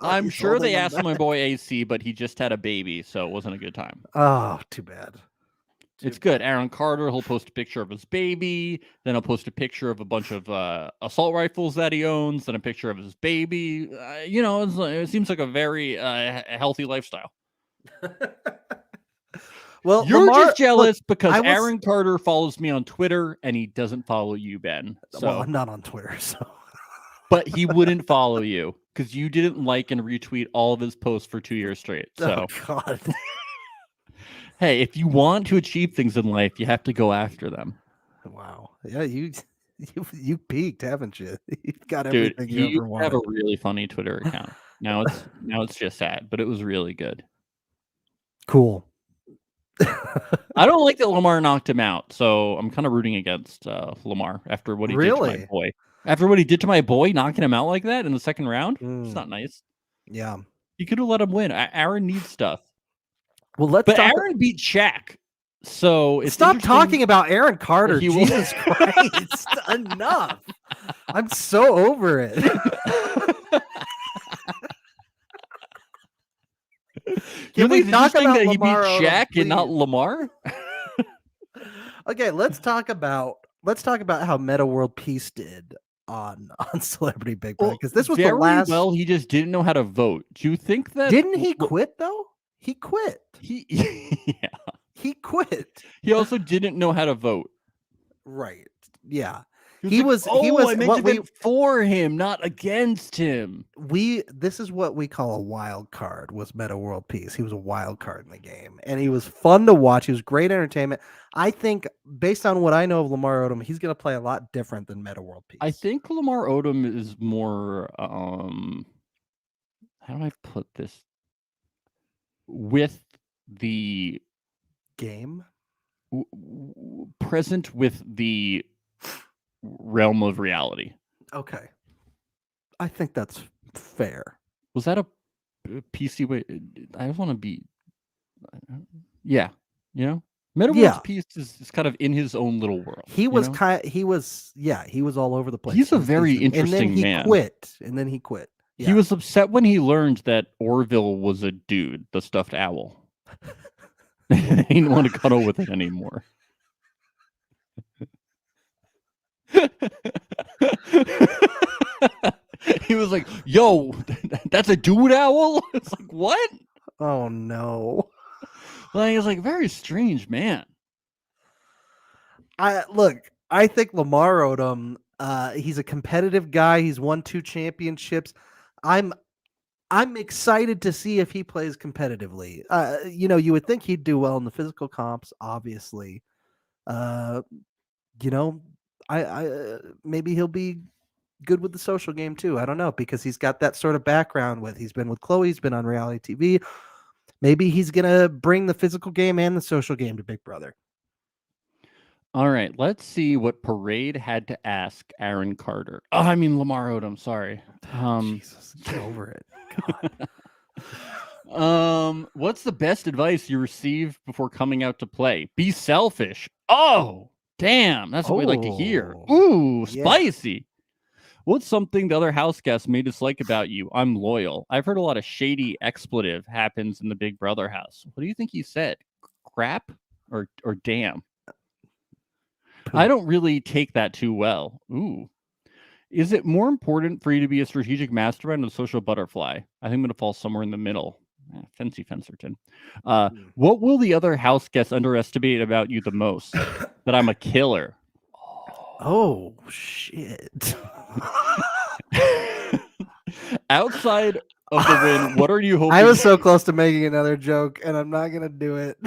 I'm
he's
sure they
holding him
asked my boy AC, but he just had a baby, so it wasn't a good time.
Oh, too bad.
It's good. Aaron Carter, he'll post a picture of his baby, then he'll post a picture of a bunch of assault rifles that he owns, then a picture of his baby. It seems like a very healthy lifestyle.
Well,
you're
Lamar,
just jealous because
I was-
Aaron Carter follows me on Twitter and he doesn't follow you, Ben. So.
Well, I'm not on Twitter, so.
But he wouldn't follow you because you didn't like and retweet all of his posts for 2 years straight. So.
Oh, God.
Hey, if you want to achieve things in life, you have to go after them.
Wow. Yeah, you peaked, haven't you? You've got
Dude,
everything you ever wanted.
have a really funny Twitter account. Now it's just sad, but it was really good.
Cool.
I don't like that Lamar knocked him out, so I'm kind of rooting against Lamar after what he did to my boy. After what he did to my boy, knocking him out like that in the second round, it's not nice.
Yeah,
he could have let him win. Aaron needs stuff.
Well,
Aaron beat Shaq, so it's
stop talking about Aaron Carter.
He
Jesus Christ, enough! I'm so over it.
Can we talk about that he beat
Lamar Odom,
Shaq
please?
and not Lamar?
Okay, let's talk about how Meta World Peace did on Celebrity Big Brother, because this was the last.
Well, he just didn't know how to vote. Do you think that?
Didn't he quit though? He quit.
Yeah.
He quit.
He also didn't know how to vote.
Right. Yeah.
He was I meant to vote for him, not against him.
This is what we call a wild card. Was Meta World Peace? He was a wild card in the game, and he was fun to watch. He was great entertainment. I think, based on what I know of Lamar Odom, he's going to play a lot different than Meta World Peace.
I think Lamar Odom is more. How do I put this? With the
game,
present with the realm of reality.
Okay, I think that's fair.
Was that a PC way? I just want to be. Yeah, Meta World's Peace is kind of in his own little world.
He was he was all over the place.
He's a very interesting man.
And then he quit. Yeah.
He was upset when he learned that Orville was a dude, the stuffed owl. He didn't want to cuddle with it anymore. He was like, "Yo, that's a dude owl." It's like, what?
Oh no!
Like, it's like very strange, man.
I think Lamar Odom. He's a competitive guy. He's won 2 championships. I'm excited to see if he plays competitively. You would think he'd do well in the physical comps, obviously. I maybe he'll be good with the social game too. I don't know, because he's got that sort of background he's been with Chloe, he's been on reality TV. Maybe he's gonna bring the physical game and the social game to Big Brother.
All right, let's see what Parade had to ask Aaron Carter. Oh, I mean Lamar Odom. Sorry.
Jesus, get over it.
What's the best advice you received before coming out to play? Be selfish. Oh, damn, that's what we like to hear. Ooh, spicy. What's something the other house guests may dislike about you? I'm loyal. I've heard a lot of shady expletive happens in the Big Brother house. What do you think he said? Crap or damn? I don't really take that too well. Ooh. Is it more important for you to be a strategic mastermind or a social butterfly? I think I'm going to fall somewhere in the middle. Fancy Fencerton. What will the other house guests underestimate about you the most? That I'm a killer.
Oh, shit.
Outside of the win, what are you hoping?
I was so close to making another joke, and I'm not going to do it.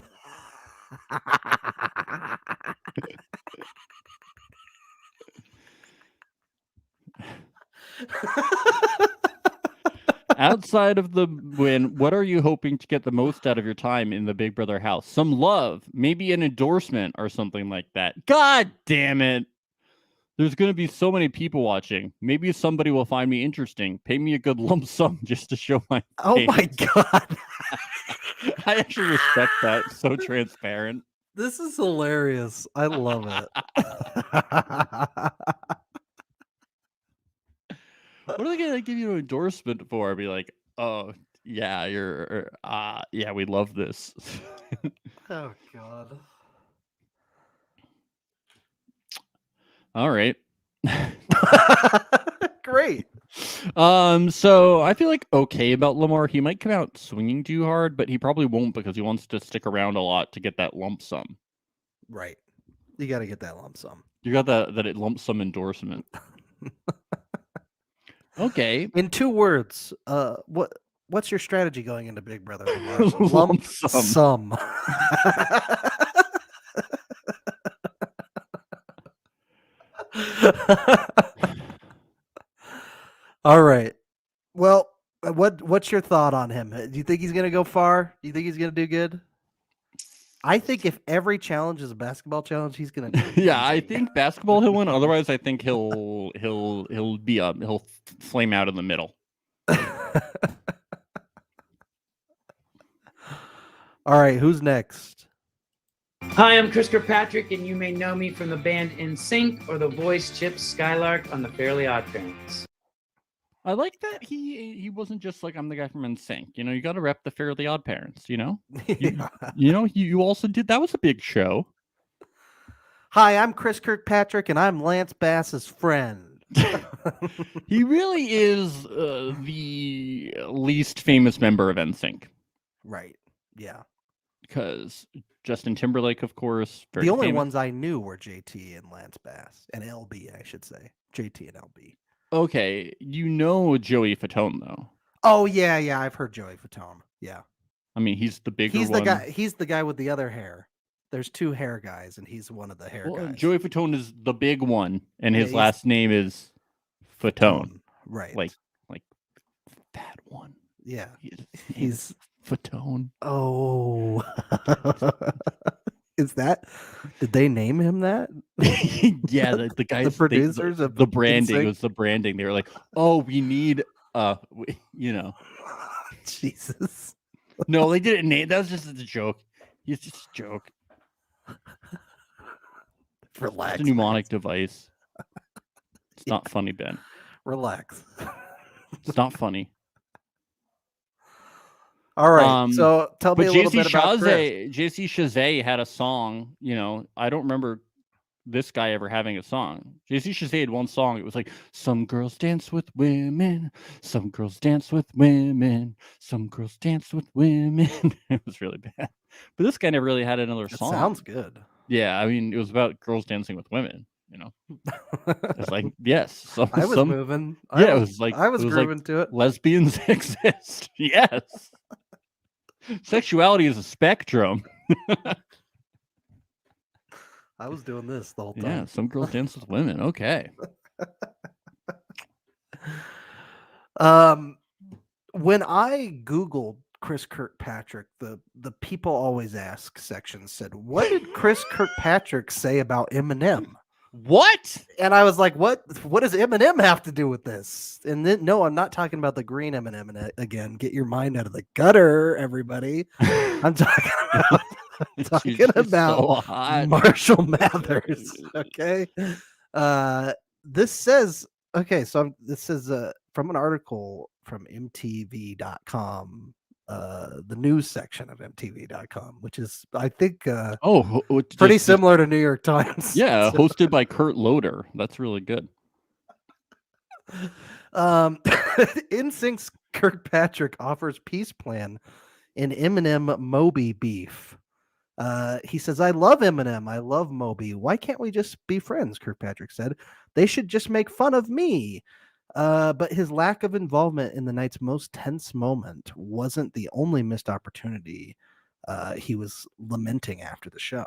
Outside of the win, what are you hoping to get the most out of your time in the Big Brother house? Some love, maybe an endorsement or something like that. God damn it. There's going to be so many people watching. Maybe somebody will find me interesting. Pay me a good lump sum just to show my
Oh
face.
my God.
I actually respect that. So transparent.
This is hilarious. I love it.
What are they going to give you an endorsement for? I'd be like, oh, yeah, yeah, we love this.
Oh, God.
All right.
Great.
So I feel like okay about Lamar. He might come out swinging too hard, but he probably won't because he wants to stick around a lot to get that lump sum.
Right. You got to get that lump sum.
You got that lump sum endorsement. Okay.
In 2 words, what's your strategy going into Big Brother? Lump sum. All right. Well, what's your thought on him? Do you think he's going to go far? Do you think he's going to do good? I think if every challenge is a basketball challenge, he's going to do
Yeah, I think basketball he'll win. Otherwise, I think he'll flame out in the middle.
All right, who's next?
Hi, I'm Chris Kirkpatrick, and you may know me from the band NSYNC or the voice Chip Skylark on the Fairly Odd Parents.
I like that he wasn't just like, I'm the guy from NSYNC. You know, you got to rep the Fairly Odd Parents. You know, you also did. That was a big show.
Hi, I'm Chris Kirkpatrick, and I'm Lance Bass's friend.
He really is the least famous member of NSYNC.
Right. Yeah.
Because Justin Timberlake, of course.
The only ones I knew were JT and Lance Bass, and LB, I should say. JT and LB.
Okay, you know Joey Fatone though.
Oh yeah, I've heard Joey Fatone. Yeah.
I mean, he's the bigger
one.
Guy.
He's the guy with the other hair. There's 2 hair guys, and he's one of the hair guys.
Joey Fatone is the big one, and his last name is Fatone.
Right.
Like that one.
Yeah. He's
Fatone.
Oh. Did they name him that?
Yeah, the guys,
the producers of
the branding. It was the branding. They were like, oh, we need,
Jesus.
No, they didn't name. That was just a joke. It's just a joke.
Relax.
It's a mnemonic device. It's not funny, Ben.
Relax.
It's not funny.
All right. So tell me a little bit about
JC Chazé had a song. You know, I don't remember this guy ever having a song. JC Chasez had one song. It was like, some girls dance with women, some girls dance with women, some girls dance with women. It was really bad. But this guy never really had another song.
Sounds good.
Yeah, I mean, it was about girls dancing with women. It's like, yes.
I was moving.
Yeah, it was like
I was grooving
like,
to it.
Lesbians exist. Yes. Sexuality is a spectrum.
I was doing this the whole time.
Yeah, some girls dance with women. Okay.
When I Googled Chris Kirkpatrick, the people always ask section said, what did Chris Kirkpatrick say about Eminem?
What?
And I was like, what does Eminem have to do with this? And then, no, I'm not talking about the green Eminem again. Get your mind out of the gutter, everybody. I'm talking about
so
Marshall Mathers. Okay. This says, this is from an article from MTV.com, the news section of MTV.com, which is, I think, pretty similar to New York Times.
Yeah, hosted by Kurt Loder. That's really good.
NSYNC's Kirkpatrick offers peace plan in Eminem Moby beef. He says, I love Eminem. I love Moby. Why can't we just be friends? Kirkpatrick said. They should just make fun of me. But his lack of involvement in the night's most tense moment wasn't the only missed opportunity he was lamenting after the show.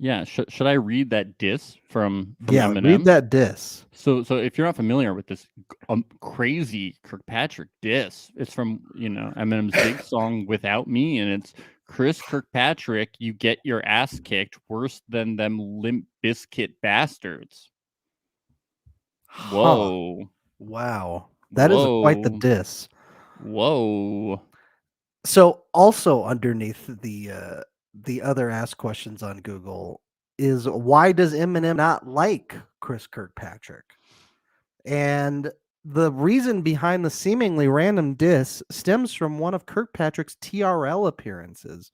Yeah, should I read that diss from
Eminem?
Yeah,
read that diss.
So if you're not familiar with this crazy Kirkpatrick diss, it's from Eminem's big song "Without Me," and it's Chris Kirkpatrick. You get your ass kicked worse than them Limp Bizkit bastards. Whoa!
Huh. Wow, that is quite the diss.
Whoa!
So also underneath the other ask questions on Google is, why does Eminem not like Chris Kirkpatrick? And the reason behind the seemingly random diss stems from one of Kirkpatrick's TRL appearances.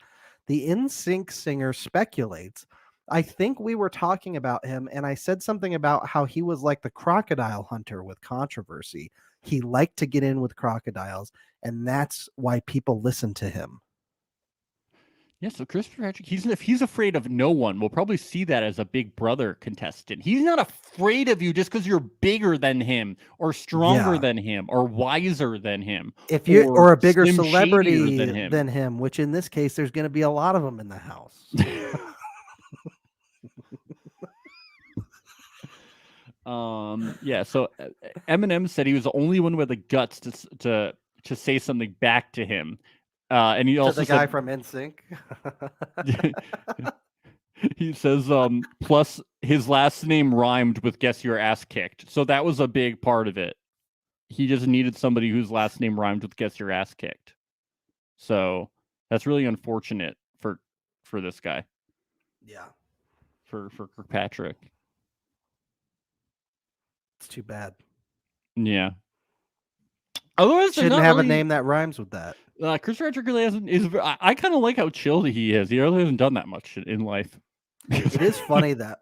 The NSYNC singer speculates, I think we were talking about him, and I said something about how he was like the crocodile hunter with controversy. He liked to get in with crocodiles, and that's why people listen to him.
Yeah, so Chris Kirkpatrick, if he's afraid of no one, we'll probably see that as a Big Brother contestant. He's not afraid of you just because you're bigger than him, or stronger than him, or wiser than him,
if you or a bigger celebrity than him. Which in this case, there's going to be a lot of them in the house.
Yeah. So Eminem said he was the only one with the guts to say something back to him. And he also
the guy from NSYNC.
He says, plus his last name rhymed with "Guess Your Ass Kicked," so that was a big part of it. He just needed somebody whose last name rhymed with "Guess Your Ass Kicked." So that's really unfortunate for this guy.
Yeah,
for Kirkpatrick.
It's too bad.
Yeah. Otherwise,
shouldn't have a name that rhymes with that.
Chris Kirkpatrick really hasn't. I kind of like how chilled he is. He really hasn't done that much in life.
It is funny that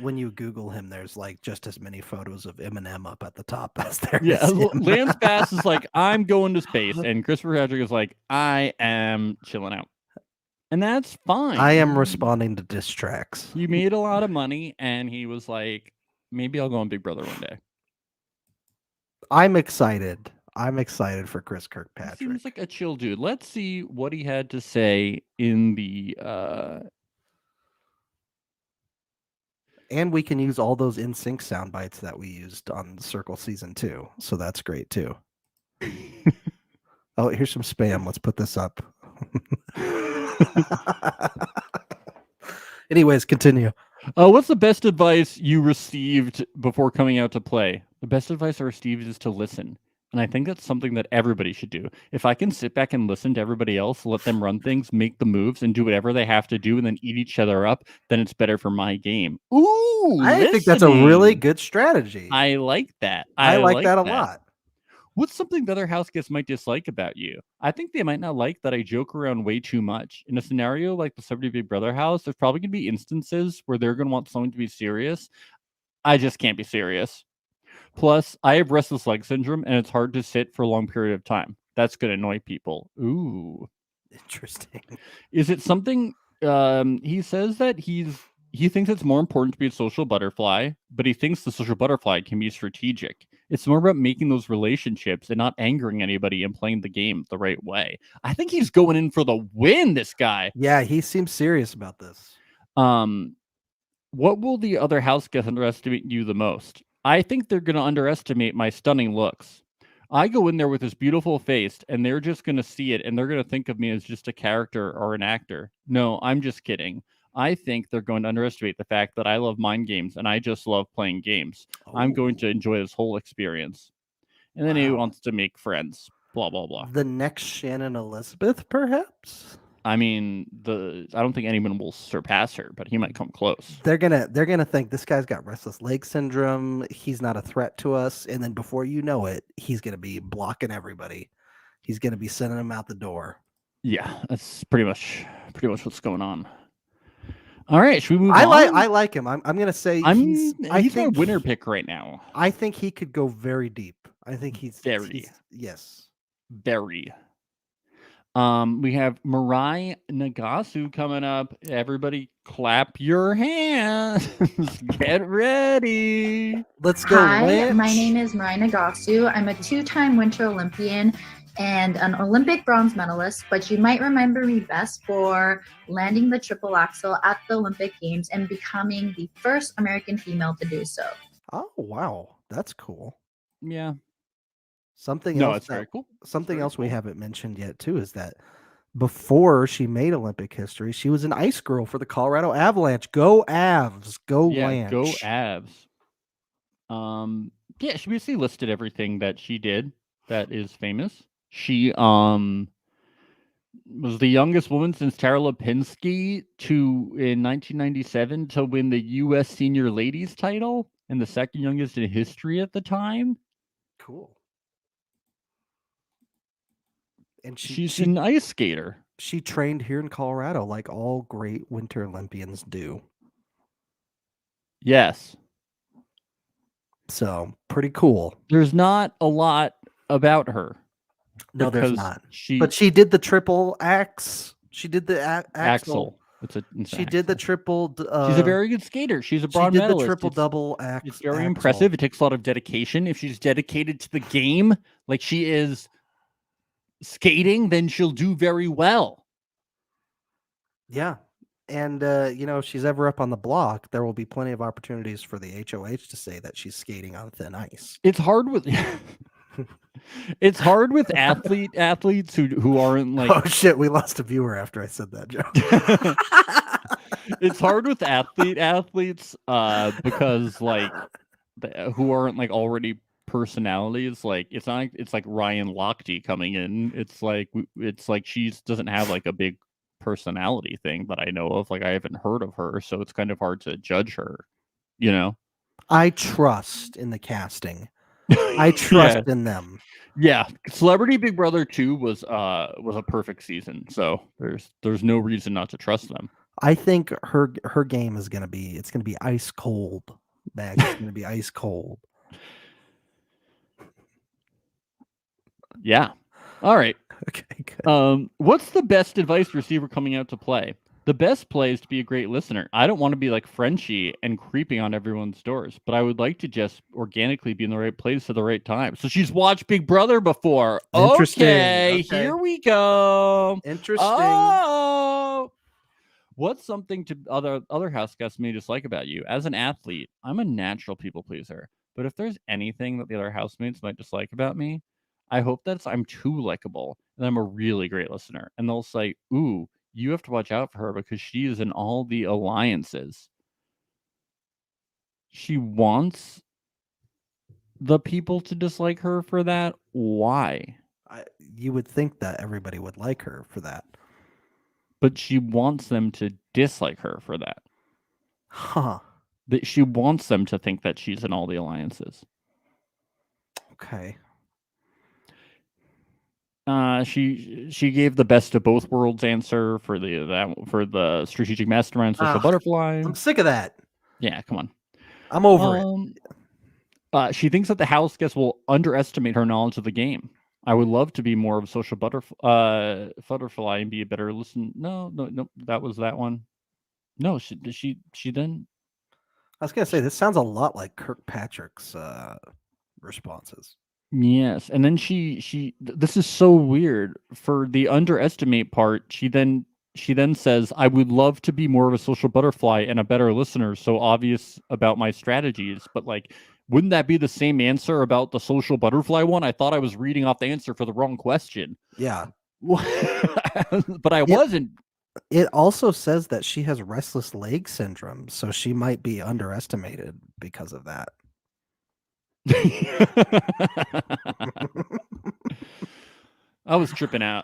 when you Google him, there's like just as many photos of Eminem up at the top as there is him.
Lance Bass is like, I'm going to space, and Chris Kirkpatrick is like, I am chilling out, and that's fine.
I am responding to diss tracks.
He made a lot of money, and he was like, maybe I'll go on Big Brother one day.
I'm excited. I'm excited for Chris Kirkpatrick.
He seems like a chill dude. Let's see what he had to say in the.
And we can use all those NSYNC sound bites that we used on Circle Season 2. So that's great too. Oh, here's some spam. Let's put this up. Anyways, continue.
What's the best advice you received before coming out to play? The best advice I received is to listen. And I think that's something that everybody should do. If I can sit back and listen to everybody else, let them run things, make the moves, and do whatever they have to do, and then eat each other up, then it's better for my game. Ooh,
I think that's a really good strategy.
I like that.
I like that a lot.
What's something the other house guests might dislike about you? I think they might not like that I joke around way too much. In a scenario like the Celebrity Big Brother house, there's probably going to be instances where they're going to want someone to be serious. I just can't be serious. Plus, I have restless leg syndrome, and it's hard to sit for a long period of time. That's going to annoy people. Ooh.
Interesting.
Is it something... he says that he thinks it's more important to be a social butterfly, but he thinks the social butterfly can be strategic. It's more about making those relationships and not angering anybody and playing the game the right way. I think he's going in for the win, this guy.
Yeah, he seems serious about this.
What will the other house guests underestimate you the most? I think they're going to underestimate my stunning looks. I go in there with this beautiful face, and they're just going to see it, and they're going to think of me as just a character or an actor. No, I'm just kidding. I think they're going to underestimate the fact that I love mind games, and I just love playing games. Oh. I'm going to enjoy this whole experience. And then he wants to make friends. Blah, blah, blah.
The next Shannon Elizabeth, perhaps?
I mean, I don't think anyone will surpass her, but he might come close.
They're gonna think this guy's got restless leg syndrome. He's not a threat to us, and then before you know it, he's gonna be blocking everybody. He's gonna be sending them out the door.
Yeah, that's pretty much what's going on. All right, should we move on?
I like him. I'm gonna say
he's my winner pick right now.
I think he could go very deep. I think he's
very. We have Mirai Nagasu coming up. Everybody clap your hands. Get ready.
Let's go.
Hi,
Lynch.
My name is Mirai Nagasu. I'm a 2-time Winter Olympian and an Olympic bronze medalist, but you might remember me best for landing the triple axel at the Olympic Games and becoming the first American female to do so.
Oh, wow. That's cool.
Yeah.
It's
very cool.
Something else we haven't mentioned yet too is that before she made Olympic history, she was an ice girl for the Colorado Avalanche. Go Avs! Go Lanch!
Go Avs! She basically listed everything that she did that is famous. She was the youngest woman since Tara Lipinski in 1997 to win the U.S. Senior Ladies title, and the second youngest in history at the time.
Cool. And
she's an ice skater.
She trained here in Colorado like all great Winter Olympians do.
Yes.
So, pretty cool.
There's not a lot about her.
No, there's not. But she did the triple axe. She did the axel. She did the triple.
She's a very good skater. She's a bronze medalist.
She did the triple double axe.
It's very impressive. It takes a lot of dedication. If she's dedicated to the game, like she is skating, then she'll do very well.
Yeah. And, if she's ever up on the block, there will be plenty of opportunities for the HOH to say that she's skating on thin ice.
It's hard with athletes who aren't like...
Oh, shit. We lost a viewer after I said that joke.
It's hard with athletes because, who aren't, already personalities. It's not it's like Ryan Lochte coming in. It's like she doesn't have a big personality thing that I know of. I haven't heard of her, so it's kind of hard to judge her,
I trust in the casting. I trust in them.
Yeah, Celebrity Big Brother 2 was a perfect season, so there's no reason not to trust them.
I think her game is gonna be ice cold. It's gonna be ice cold.
Yeah. All right.
Okay, good.
What's the best advice receiver coming out to play? The best play is to be a great listener. I don't want to be like Frenchie and creeping on everyone's doors, but I would like to just organically be in the right place at the right time. So she's watched Big Brother before. Okay, here we go.
Interesting.
Oh! What's something to other house guests may dislike about you? As an athlete, I'm a natural people pleaser. But if there's anything that the other housemates might dislike about me, I hope that I'm too likable and I'm a really great listener. And they'll say, ooh, you have to watch out for her because she is in all the alliances. She wants the people to dislike her for that. Why?
You would think that everybody would like her for that.
But she wants them to dislike her for that.
Huh.
That she wants them to think that she's in all the alliances.
Okay.
She gave the best of both worlds answer for the strategic mastermind social butterfly.
I'm sick of that.
Yeah, come on.
I'm over it.
She thinks that the house guests will underestimate her knowledge of the game. I would love to be more of a social butterfly and be a better listen. No, that was that one. No, she didn't.
I was gonna say this sounds a lot like Kirkpatrick's responses.
Yes, and then she this is so weird. For the underestimate part, she then says, I would love to be more of a social butterfly and a better listener, so obvious about my strategies. But like, wouldn't that be the same answer about the social butterfly one? I thought I was reading off the answer for the wrong question.
Yeah.
But I wasn't.
It also says that she has restless leg syndrome, so she might be underestimated because of that.
I was tripping out.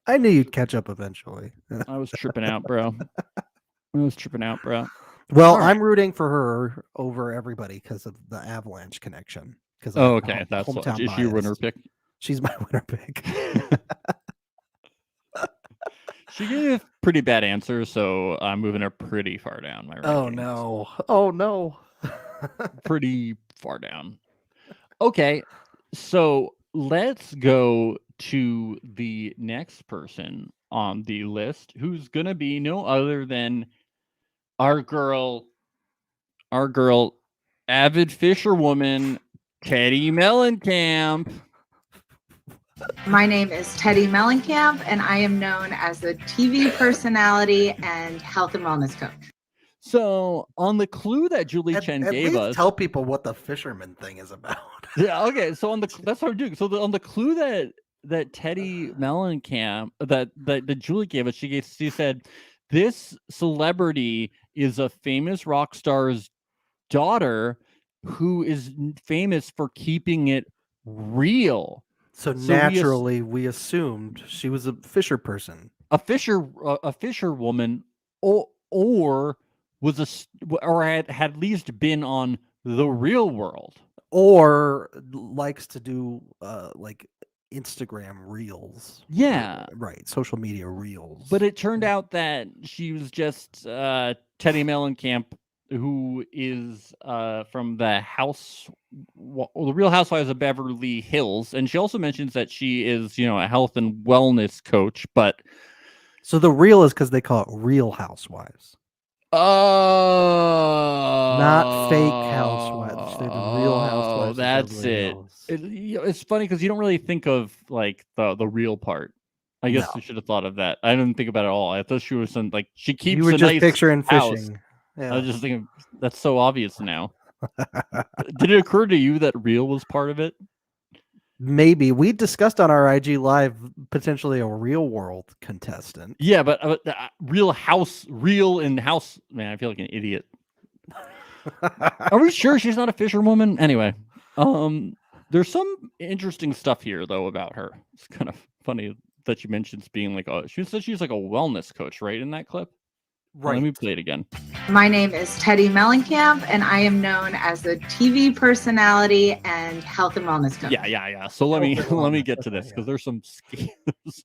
I knew you'd catch up eventually.
I was tripping out, bro.
Well, I'm rooting for her over everybody because of the Avalanche connection.
Okay, that's what. Is she your winner pick?
She's my winner pick.
She gave pretty bad answers, so I'm moving her pretty far down my rankings.
Oh no.
Pretty far down. Okay, so let's go to the next person on the list, who's gonna be no other than our girl, avid fisherwoman, Teddy Mellencamp.
My name is Teddy Mellencamp, and I am known as a TV personality and health and wellness coach.
So, on the clue that Julie Chen gave us,
tell people what the fisherman thing is about.
Yeah, okay. So that's what I'm doing. So on the clue that Teddy Mellencamp that Julie gave us, she said this celebrity is a famous rock star's daughter who is famous for keeping it real.
So naturally, we assumed she was a fisher person,
a fisherwoman, or had at least been on the real world,
or likes to do like Instagram reels.
Yeah,
right. Social media reels.
But it turned out that she was just Teddy Mellencamp, who is from the Real Housewives of Beverly Hills, and she also mentions that she is, a health and wellness coach. But
so the real is because they call it Real Housewives. Not fake housewives. They're the Real Housewives.
That's it. It's funny because you don't really think of like the real part. I guess you should have thought of that. I didn't think about it at all. I thought she was like she keeps.
You were
a
just
nice
picturing
house.
fishing. Yeah.
I was just thinking that's so obvious now. Did it occur to you that real was part of it?
Maybe we discussed on our IG Live potentially a real world contestant.
Yeah, but real in house. Man, I feel like an idiot. Are we sure she's not a fisherwoman? Anyway, there's some interesting stuff here though about her. It's kind of funny that she mentions being like she said she's like a wellness coach, right, in that clip.
Right.
Let me play it again.
My name is Teddy Mellencamp, and I am known as a TV personality and health and wellness coach.
Yeah. So let me get to this because there's some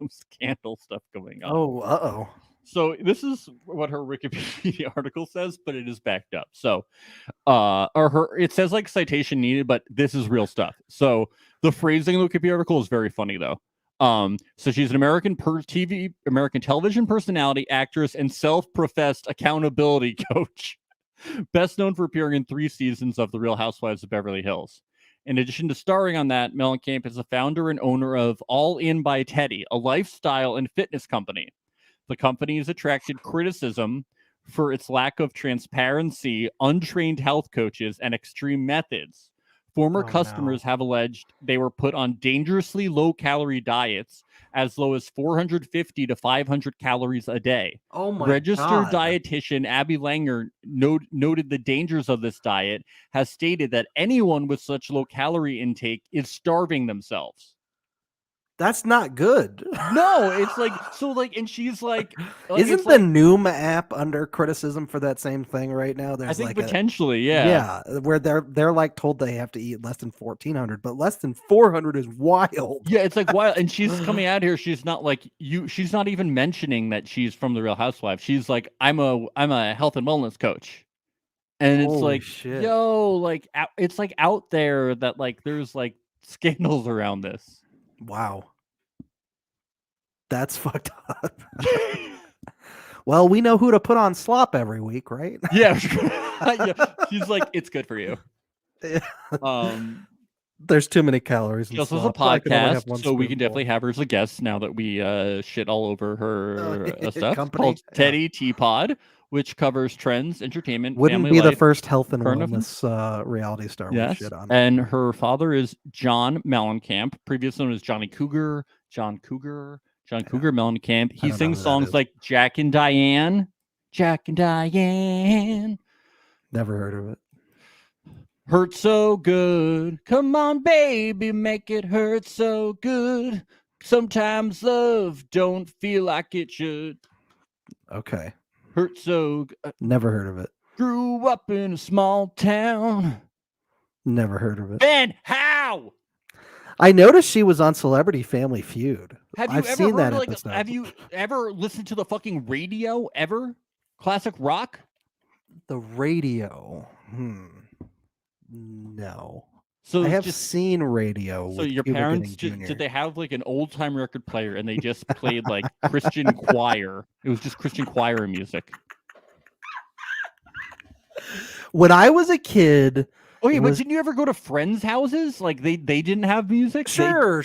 scandal stuff going on.
Oh, uh-oh.
So this is what her Wikipedia article says, but it is backed up. So, it says like citation needed, but this is real stuff. So the phrasing in the Wikipedia article is very funny though. So she's an American television personality, actress, and self-professed accountability coach. Best known for appearing in 3 seasons of The Real Housewives of Beverly Hills. In addition to starring on that, Mellencamp is the founder and owner of All In by Teddy, a lifestyle and fitness company. The company has attracted criticism for its lack of transparency, untrained health coaches, and extreme methods. Former customers have alleged they were put on dangerously low-calorie diets as low as 450 to 500 calories a day.
Oh my
Registered
God.
dietitian Abby Langer noted the dangers of this diet, has stated that anyone with such low-calorie intake is starving themselves.
That's not good.
No, it's like so like, and she's like
isn't the Noom app under criticism for that same thing right now? There's
I think
like
potentially,
yeah, where they're like told they have to eat less than 1,400, but less than 400 is wild.
Yeah, it's like wild, and she's coming out here. She's not like you. She's not even mentioning that she's from the Real Housewives. She's like, I'm a health and wellness coach, and it's
Holy
like,
shit.
yo, like it's like out there that like there's like scandals around this.
Wow. That's fucked up. Well, we know who to put on slop every week, right?
Yeah. Yeah. She's like, it's good for you.
There's too many calories.
She also has a podcast, so we can definitely have her as a guest now that we shit all over her stuff.
Company.
Called Teddy Teapot, which covers trends, entertainment,
Wouldn't
family
be
life,
the first health and
current
wellness reality star we
Yes,
shit on.
and her father is John Mellencamp, previously known as John Cougar Mellencamp. He sings songs like Jack and Diane.
Never heard of it.
Hurt so good. Come on, baby, make it hurt so good. Sometimes love don't feel like it should.
Okay.
Hurt so good.
Never heard of it.
Grew up in a small town.
Never heard of it.
Ben, how?
I noticed she was on Celebrity Family Feud.
I've seen that episode. Have you ever listened to the fucking radio ever? Classic rock?
The radio. No.
So
I have seen radio.
So
with
your
Cuba
parents
Gooding Jr.
did they have like an old time record player and they just played like Christian choir? It was just Christian choir music.
When I was a kid.
Okay, but didn't you ever go to friends' houses? Like they didn't have music?
Sure.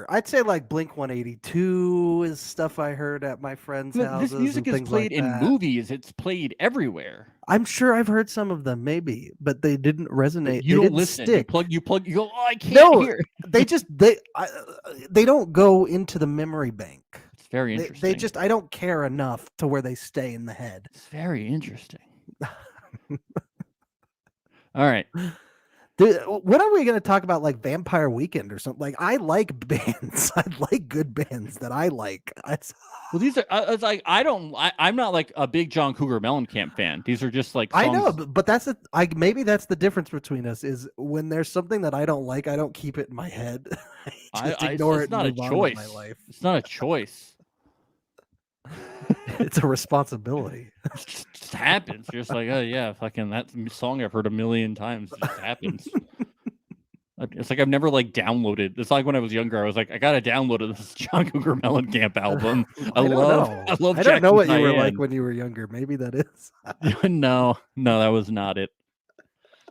I'd say like Blink 182 is stuff I heard at my friends' houses.
This music is played in movies. It's played everywhere.
I'm sure I've heard some of them, maybe, but they didn't resonate.
You
they
don't
didn't
listen.
Stick.
You plug. You go. Oh, I can't hear.
They don't go into the memory bank.
It's very interesting.
I don't care enough to where they stay in the head.
It's very interesting. All right.
Dude, when are we going to talk about like Vampire Weekend or something? Like, I like bands. I like good bands that I like.
Well, these are it's like I'm not like a big John Cougar Mellencamp fan. These are just like songs.
I know, but that's maybe that's the difference between us is when there's something that I don't like, I don't keep it in my head. I just ignore it.
It's not a choice. My life. It's not a choice.
It's a responsibility.
It just happens. You're just like, oh yeah, fucking that song I've heard a million times. It just happens. It's like I've never like downloaded. It's like when I was younger, I was like, I gotta download this John Cougar Mellencamp album. I love.
I don't know what you were like when you were younger. Maybe that is.
No, that was not it.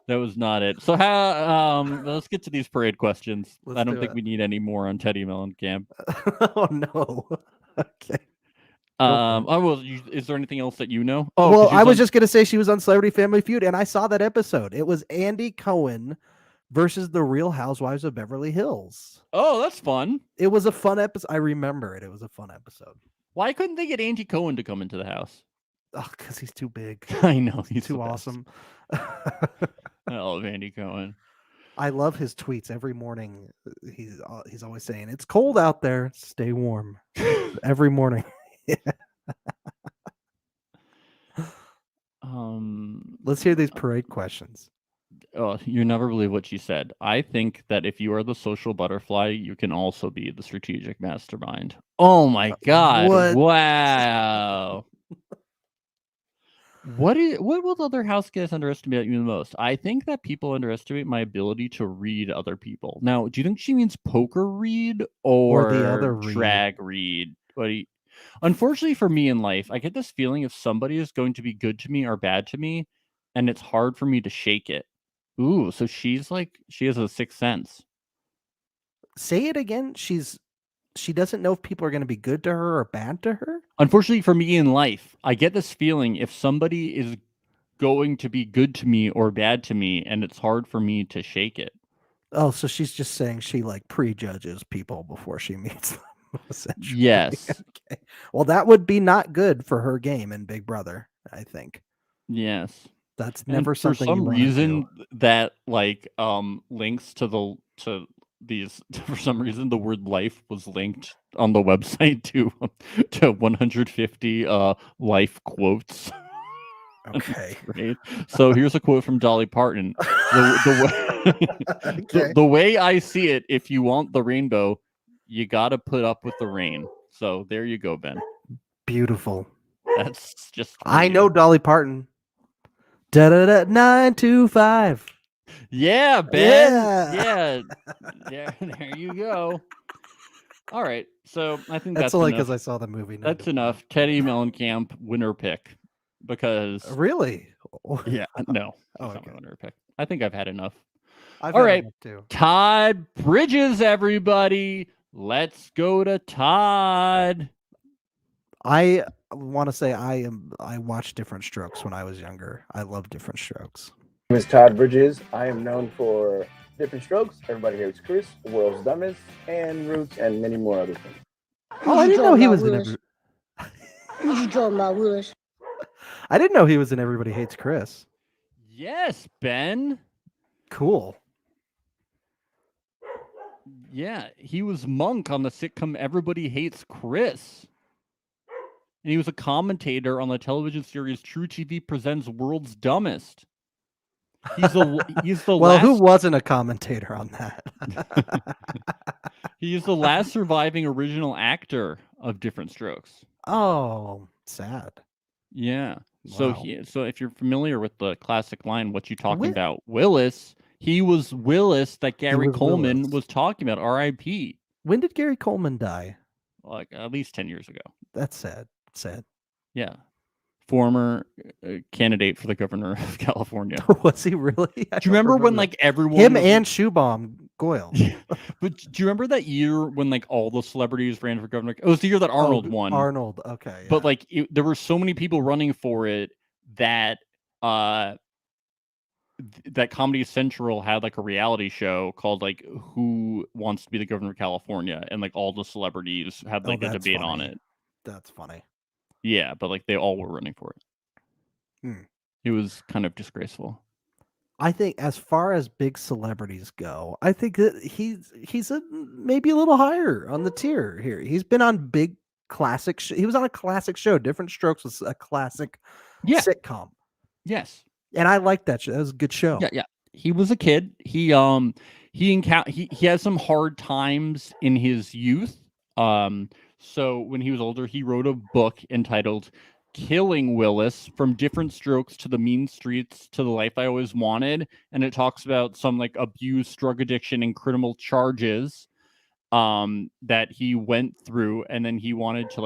That was not it. So let's get to these parade questions. I don't think we need any more on Teddy Mellencamp.
Oh no. Okay.
Is there anything else that you know?
Oh, well, I was just gonna say she was on Celebrity Family Feud, and I saw that episode. It was Andy Cohen versus the Real Housewives of Beverly Hills.
Oh, that's fun.
It was a fun episode. I remember it. It was a fun episode.
Why couldn't they get Andy Cohen to come into the house?
Oh, because he's too big.
I know he's
too awesome.
I love Andy Cohen.
I love his tweets every morning. He's always saying, "It's cold out there. Stay warm." Every morning. Let's hear these parade questions.
Oh, you never believe what she said. I think that if you are the social butterfly, you can also be the strategic mastermind. Oh my god.
What?
Wow. What will other house guests underestimate you the most? I think that people underestimate my ability to read other people. Now, do you think she means poker read or
the other read?
Drag read? Unfortunately for me in life, I get this feeling if somebody is going to be good to me or bad to me, and it's hard for me to shake it. Ooh, so she has a sixth sense.
Say it again. She doesn't know if people are going to be good to her or bad to her.
Unfortunately for me in life, I get this feeling if somebody is going to be good to me or bad to me, and it's hard for me to shake it.
Oh, so she's just saying she like prejudges people before she meets them. Essentially.
Yes.
Okay. Well, that would be not good for her game in Big Brother, I think.
Yes.
That's never something.
For some reason that like links to these for some reason the word life was linked on the website to 150 life quotes.
Okay.
Right. So here's a quote from Dolly Parton. The way I see it, if you want the rainbow, you got to put up with the rain. So there you go, Ben.
Beautiful.
That's just
I know Dolly Parton. 925.
Yeah, Ben. Yeah. There you go. All right. So I think that's
only
enough.
because I saw the movie.
That's enough. Teddy Mellencamp winner pick. Because
really?
Yeah, no.
Oh,
That's not my winner pick. I think I've had enough.
I've
All
had
right.
enough too.
Todd Bridges, everybody. Let's go to Todd.
I want to say I watched Different Strokes when I was younger. I love Different Strokes.
My name is Todd Bridges. I am known for Different Strokes, Everybody Hates Chris, The World's Dumbest, and Roots, and many more other things.
Oh, I didn't know he was in every...
What you talking about, Willis?
I didn't know he was in Everybody Hates Chris.
Yes, Ben.
Cool.
Yeah, he was Monk on the sitcom Everybody Hates Chris. And he was a commentator on the television series True TV Presents World's Dumbest. He's the
well,
last...
who wasn't a commentator on that?
He is the last surviving original actor of Different Strokes.
Oh, sad.
Yeah.
Wow.
So if you're familiar with the classic line, "What you talking about, Willis?" He was Willis that Gary Coleman was talking about. R.I.P.
When did Gary Coleman die?
Like at least 10 years ago.
That's sad. Sad.
Yeah. Former candidate for the governor of California.
Was he really?
Do you remember when like everyone
him and Shoebomb Goyle?
But do you remember that year when like all the celebrities ran for governor? It was the year that Arnold won.
Arnold, okay. Yeah.
But like there were so many people running for it that that Comedy Central had like a reality show called like Who Wants to Be the Governor of California, and like all the celebrities had like a debate on it.
That's funny.
Yeah, but like they all were running for it. It was kind of disgraceful.
I think as far as big celebrities go, I think that he's maybe a little higher on the tier here. He's been on big classic. He was on a classic show. Different Strokes was a classic sitcom.
Yes,
and I liked that show. That was a good show.
Yeah. He was a kid. He had some hard times in his youth. So when he was older, he wrote a book entitled Killing Willis: From Different Strokes to the Mean Streets to the Life I Always Wanted. And it talks about some like abuse, drug addiction, and criminal charges that he went through. And then he wanted to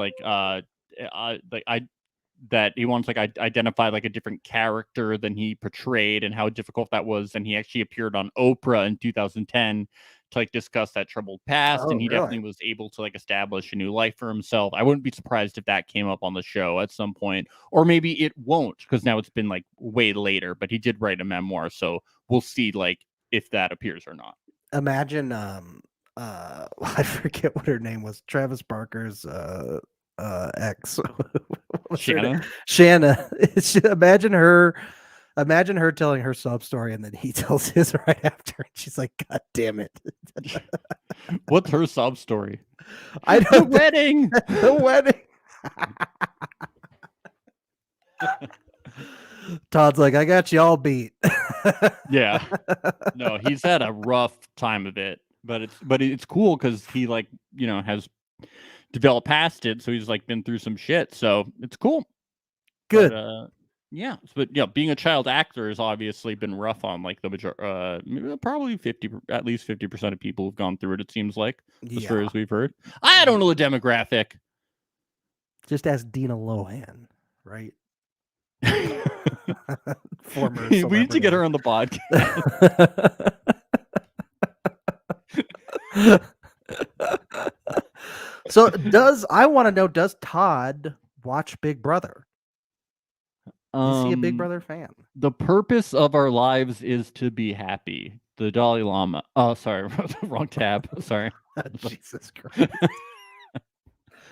that he wants to identify like a different character than he portrayed and how difficult that was. And he actually appeared on Oprah in 2010 to like discuss that troubled past. And he definitely was able to like establish a new life for himself. I wouldn't be surprised if that came up on the show at some point, or maybe it won't, because now it's been like way later, but he did write a memoir. So we'll see like if that appears or not.
Imagine, I forget what her name was. Travis Barker's, ex.
Shannon.
Imagine her telling her sub story, and then he tells his right after, and she's like, "God damn it!"
What's her sob story?
The
wedding.
The wedding. Todd's like, "I got you all beat."
Yeah. No, he's had a rough time of it, but it's cool because he like has developed past it, so he's like been through some shit, so it's cool.
Good.
But being a child actor has obviously been rough on like the majority, probably at least 50% of people who've gone through it. It seems like, as far as we've heard. I don't know the demographic.
Just ask Dina Lohan, right? Former
we need to get her on the podcast.
So I want to know, does Todd watch Big Brother? Is he a Big Brother fan?
The purpose of our lives is to be happy. The Dalai Lama. Oh, sorry. Wrong tab. Sorry.
Jesus Christ.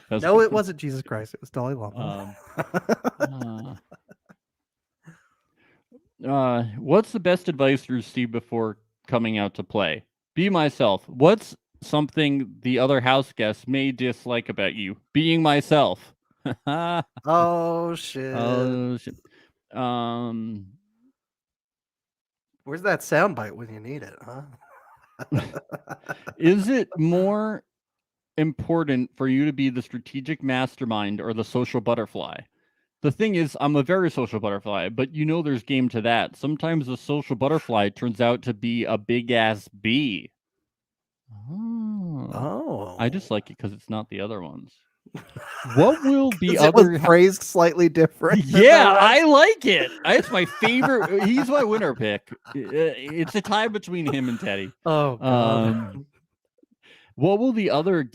No, it wasn't Jesus Christ. It was Dalai Lama.
What's the best advice you received before coming out to play? Be myself. What's something the other house guests may dislike about you? Being myself.
Oh shit.
Oh shit.
Where's that soundbite when you need it, huh?
Is it more important for you to be the strategic mastermind or the social butterfly? The thing is, I'm a very social butterfly, but there's game to that. Sometimes the social butterfly turns out to be a big ass bee.
Oh.
I just like it because it's not the other ones. What will be
It
other
was phrased slightly different?
Yeah, I like it. It's my favorite. He's my winner pick. It's a tie between him and Teddy.
Oh God.
What will the other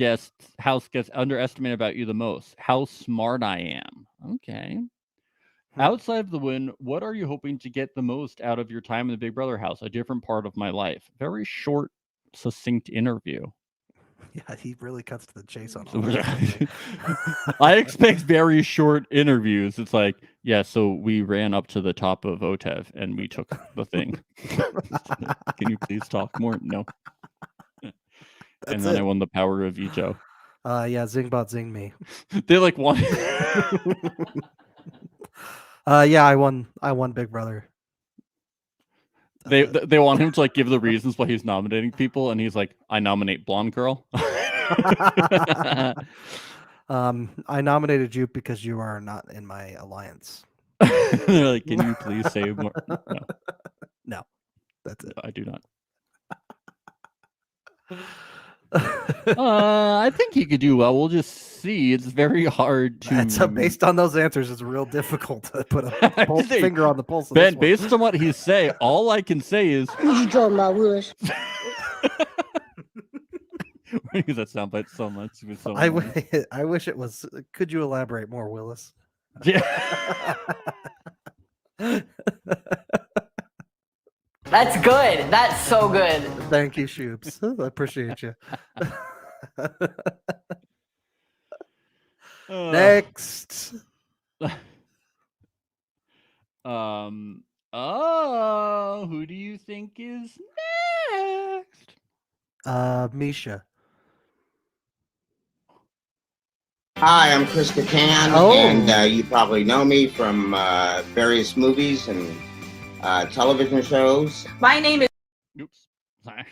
house guests underestimate about you the most? How smart I am. Okay. Outside of the win, what are you hoping to get the most out of your time in the Big Brother house? A different part of my life. Very short, succinct interview.
Yeah, he really cuts to the chase on all that.
I expect very short interviews. It's like, yeah, so we ran up to the top of OTEV and we took the thing. Can you please talk more? No. And then I won the power of veto.
Yeah, Zingbot zing me.
They like won.
Yeah, I won Big Brother.
They want him to like give the reasons why he's nominating people, and he's like, I nominate blonde girl.
I nominated you because you are not in my alliance.
They're like, can you please say more? No.
No, that's it.
I do not. I think he could do well. We'll just see. It's very hard to.
Based on those answers, it's real difficult to put a finger on the pulse of
Ben,
this one.
based on what he say, all I can say is. That soundbite so much. So
I wish it was. Could you elaborate more, Willis?
Yeah.
That's good. That's so good.
Thank you, Shoops. I appreciate you. Next.
Who do you think is next?
Misha.
Hi, I'm Chris Kattan, and you probably know me from various movies and television shows.
My name is.
Oops. Sorry.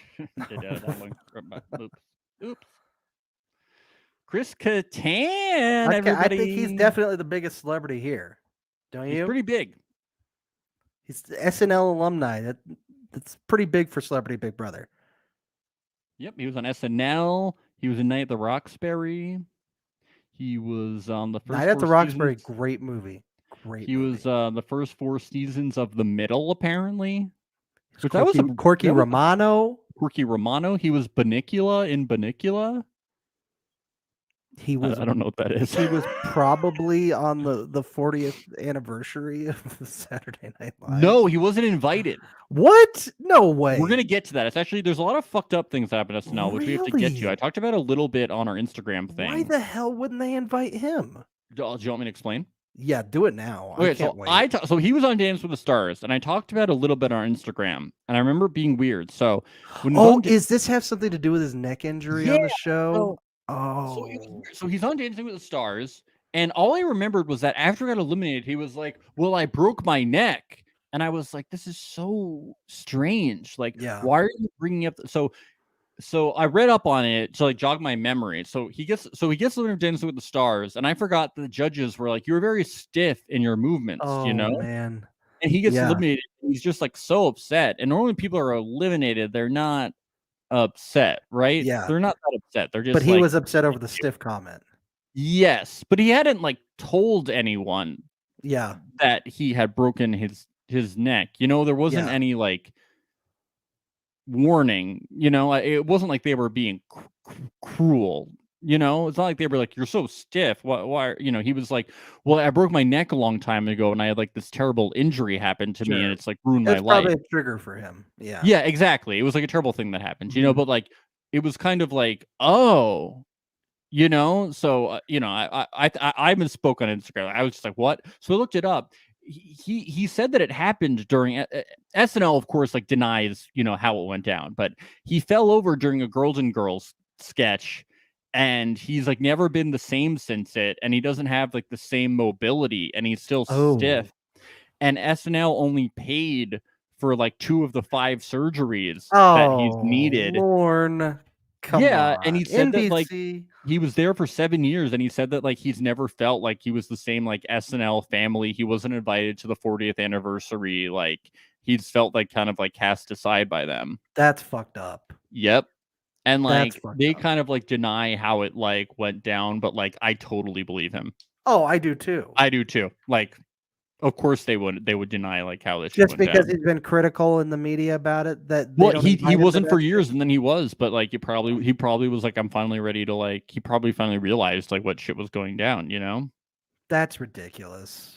Oops. Chris Kattan, everybody.
I think he's definitely the biggest celebrity here. Don't you?
He's pretty big.
He's the SNL alumni. That's pretty big for Celebrity Big Brother.
Yep, he was on SNL. He was in Night at the Roxbury. He was on the first.
Night at the Roxbury, great movie.
He was the first 4 seasons of The Middle, apparently.
Corky Romano.
Corky Romano. He was Banicula in Banicula.
He was.
I don't know what that is.
He was probably on the 40th anniversary of Saturday Night Live.
No, he wasn't invited.
What? No way.
We're gonna get to that. It's actually there's a lot of fucked up things that happen at SNL, which we have to get to. I talked about a little bit on our Instagram thing.
Why the hell wouldn't they invite him?
Do you want me to explain?
Yeah, do it now.
Okay,
I can't wait.
So he was on Dance with the Stars, and I talked about it a little bit on Instagram, and I remember it being weird. So,
does this have something to do with his neck injury on the show?
So he's on Dancing with the Stars, and all I remembered was that after I got eliminated, he was like, "Well, I broke my neck," and I was like, "This is so strange. Like, why are you bringing up?" So I read up on it to like jog my memory. So he gets eliminated Dancing with the Stars, and I forgot the judges were like, "You were very stiff in your movements,"
man.
And he gets eliminated. And he's just like so upset. And normally people are eliminated, they're not upset, right?
Yeah,
they're not that upset. They're just.
But he was upset over the stiff comment.
Yes, but he hadn't like told anyone.
Yeah,
that he had broken his neck. There wasn't any like warning. It wasn't like they were being cruel. It's not like they were like, "You're so stiff. Why?" He was like, "Well, I broke my neck a long time ago, and I had like this terrible injury happen to me, and it's like ruined my life."
That's probably a trigger for him. Yeah.
Yeah, exactly. It was like a terrible thing that happened. But like it was kind of like, oh. So I misspoke on Instagram. I was just like, what? So I looked it up. he said that it happened during SNL, of course, like denies, how it went down, but he fell over during a Girls and Girls sketch, and he's like never been the same since it, and he doesn't have like the same mobility, and he's still stiff. And SNL only paid for like 2 of the 5 surgeries that he's needed.
Lorne. Come on.
And he said that like he was there for 7 years, and he said that like he's never felt like he was the same like SNL family. He wasn't invited to the 40th anniversary. Like he's felt like kind of like cast aside by them.
That's fucked up.
Yep. And like they kind of like deny how it like went down, but like I totally believe him.
Oh, I do too.
I do too. Like, of course they would deny like how this
just
went
because
down.
he's been critical in the media about it. That
He wasn't for years, and then he was, but like he probably was like, I'm finally ready to like. He probably finally realized like what shit was going down.
That's ridiculous.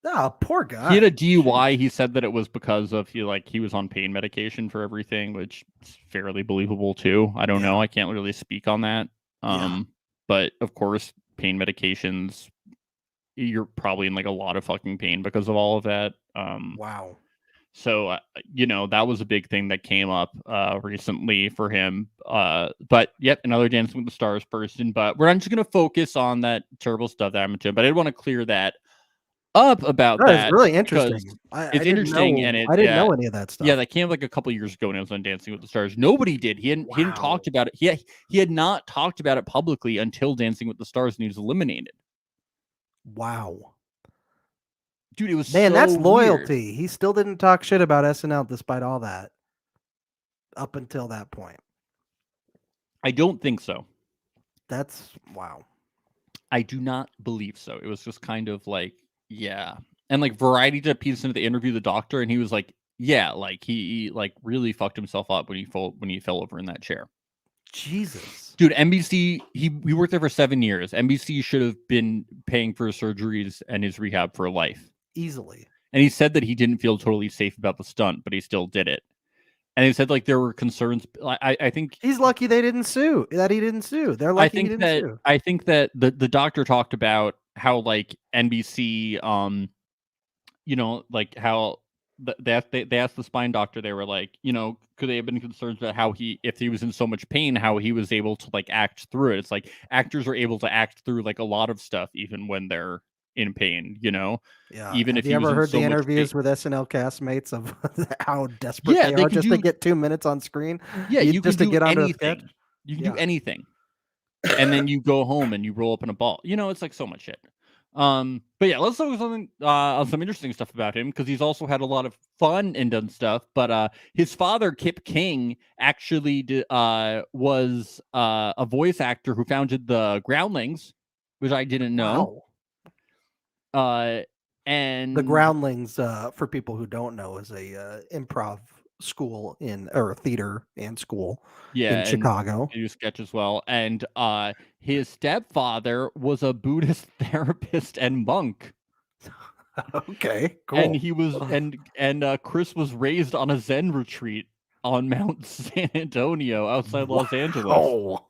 Oh, poor guy.
He had a DUI. He said that it was because of he was on pain medication for everything, which is fairly believable too. I don't know. I can't really speak on that. But of course, pain medications, you're probably in like a lot of fucking pain because of all of that.
Wow.
So, that was a big thing that came up recently for him. But yep, another Dancing with the Stars person. But we're not just going to focus on that terrible stuff that happened to him. But I did want to clear that up about that.
It's really interesting.
It's interesting, and
I didn't know any of that stuff.
Yeah, that came up like a couple years ago when I was on Dancing with the Stars. Nobody did. He hadn't talked about it. He had not talked about it publicly until Dancing with the Stars, and he was eliminated.
Wow.
Dude, it was
that's
so
loyalty.
weird.
He still didn't talk shit about SNL despite all that. Up until that point.
I don't think so.
That's wow.
I do not believe so. It was just kind of like, yeah. And like Variety did a piece into the interview the doctor, and he was like, yeah, like he like really fucked himself up when he fell over in that chair.
Jesus.
Dude, NBC, we worked there for 7 years. NBC should have been paying for his surgeries and his rehab for life.
Easily.
And he said that he didn't feel totally safe about the stunt, but he still did it. And he said like there were concerns. I think
he's lucky they didn't sue. That he didn't sue. They're lucky he didn't sue.
I think that the doctor talked about how like NBC, like how they asked the spine doctor. They were like, could they have been concerned about how if he was in so much pain, how he was able to like act through it? It's like actors are able to act through like a lot of stuff even when they're in pain,
Yeah.
Even
have
if
you ever heard
so
the interviews with SNL castmates of how desperate
they
are just to get 2 minutes on screen?
Yeah, you
just
can
to get
do
onto a
anything.
sketch?
You can do anything, and then you go home and you roll up in a ball. It's like so much shit. But yeah, let's talk on some interesting stuff about him, because he's also had a lot of fun and done stuff. But his father, Kip King, actually was a voice actor who founded the Groundlings, which I didn't know. And
the Groundlings, for people who don't know, is a improv school or theater and school in Chicago.
He do sketch as well. And his stepfather was a Buddhist therapist and monk.
Okay, cool.
And he was and Chris was raised on a Zen retreat on Mount San Antonio outside Los Angeles.
Oh.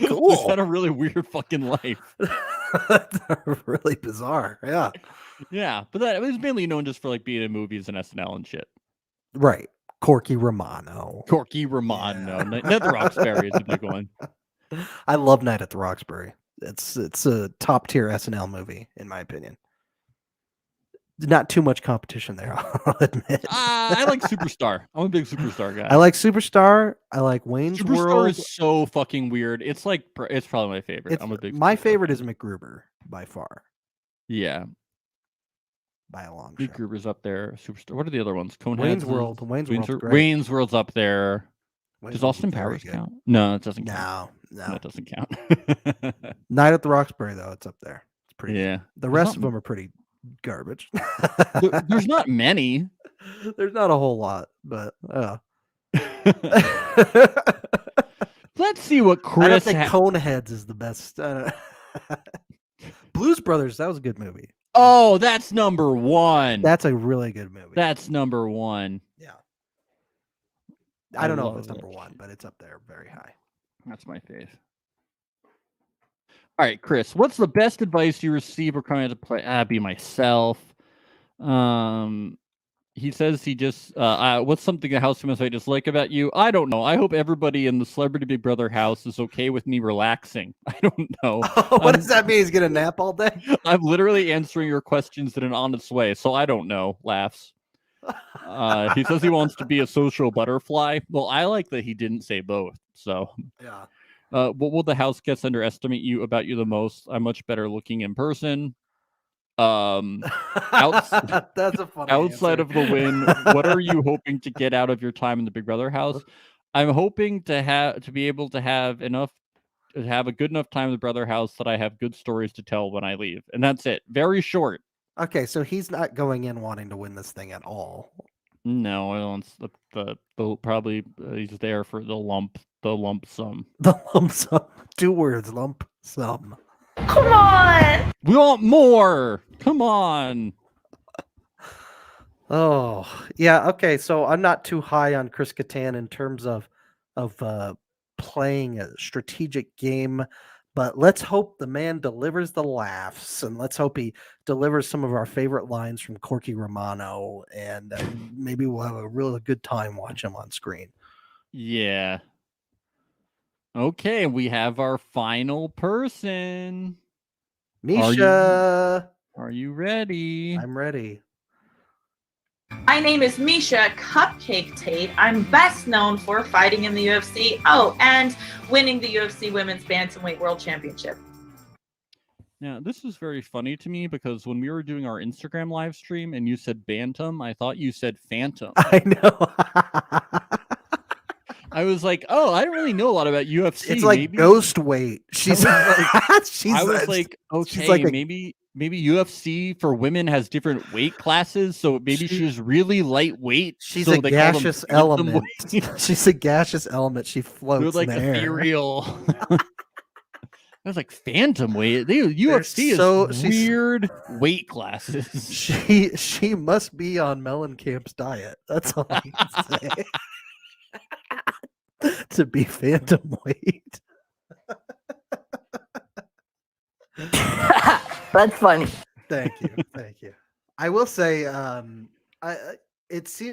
Cool.
He's had a really weird fucking life.
That's really bizarre. Yeah.
Yeah, but that was mainly known just for like being in movies and SNL and shit.
Right. Corky Romano.
Yeah. Night at the Roxbury is a big one.
I love Night at the Roxbury. It's a top tier SNL movie, in my opinion. Not too much competition there, I'll admit.
I like Superstar. I'm a big Superstar guy.
I like Superstar. I like Wayne's
Superstar
World.
Is so fucking weird. It's like it's probably my favorite. I'm a big.
My
Superstar
favorite
fan.
is MacGruber by far.
Yeah,
by a long
shot. MacGruber's up there. Superstar. What are the other ones?
Wayne's World.
Wayne's World's up there. Does Austin Powers count? No, it doesn't count.
No,
it doesn't count.
Night at the Roxbury, though, it's up there. It's pretty.
Yeah.
Good. The rest of them are pretty garbage.
There's not many.
There's not a whole lot, but
let's see what Chris.
I don't think Coneheads is the best. Blues Brothers, that was a good movie.
Oh, that's number one.
That's a really good movie.
That's number one.
Yeah. I don't know if it's number one, but it's up there very high.
That's my fave. All right, Chris, what's the best advice you receive or coming to play? Be myself. He says he just, what's something a house members I dislike about you? I don't know. I hope everybody in the Celebrity Big Brother house is okay with me relaxing. I don't know.
What does that mean? He's going to nap all day?
I'm literally answering your questions in an honest way, so I don't know. Laughs. He says he wants to be a social butterfly. Well, I like that he didn't say both. So,
yeah.
What will the house guests underestimate you about you the most? I'm much better looking in person.
That's a funny
outside
answer.
of the win, what are you hoping to get out of your time in the Big Brother house? I'm hoping to be able to have a good enough time in the Brother house that I have good stories to tell when I leave, and that's it. Very short.
Okay, so he's not going in wanting to win this thing at all.
No, I don't. The probably he's there for the lump sum.
The lump sum. 2 words, lump sum.
Come on.
We want more. Come on.
Oh, yeah. Okay, so I'm not too high on Chris Kattan in terms of playing a strategic game, but let's hope the man delivers the laughs, and let's hope he delivers some of our favorite lines from Corky Romano, and maybe we'll have a really good time watching him on screen.
Yeah. Okay, we have our final person.
Misha.
Are you ready?
I'm ready.
My name is Misha Cupcake Tate. I'm best known for fighting in the UFC. Oh, and winning the UFC Women's Bantamweight World Championship.
Now, this is very funny to me because when we were doing our Instagram live stream and you said Bantam, I thought you said Phantom.
I know.
I was like, oh, I don't really know a lot about UFC.
It's like
maybe.
ghost weight. She's
I was like, okay,
she's like
maybe UFC for women has different weight classes, so maybe she's really lightweight.
She's
so
a
they call them
gaseous
phantom
element.
weight.
She's a gaseous element. She floats
They're like
in the air.
ethereal. I was like, phantom weight. UFC is weird weight classes.
She must be on Mellencamp's diet. That's all I can say. To be phantom weight.
That's funny.
Thank you. I will say, she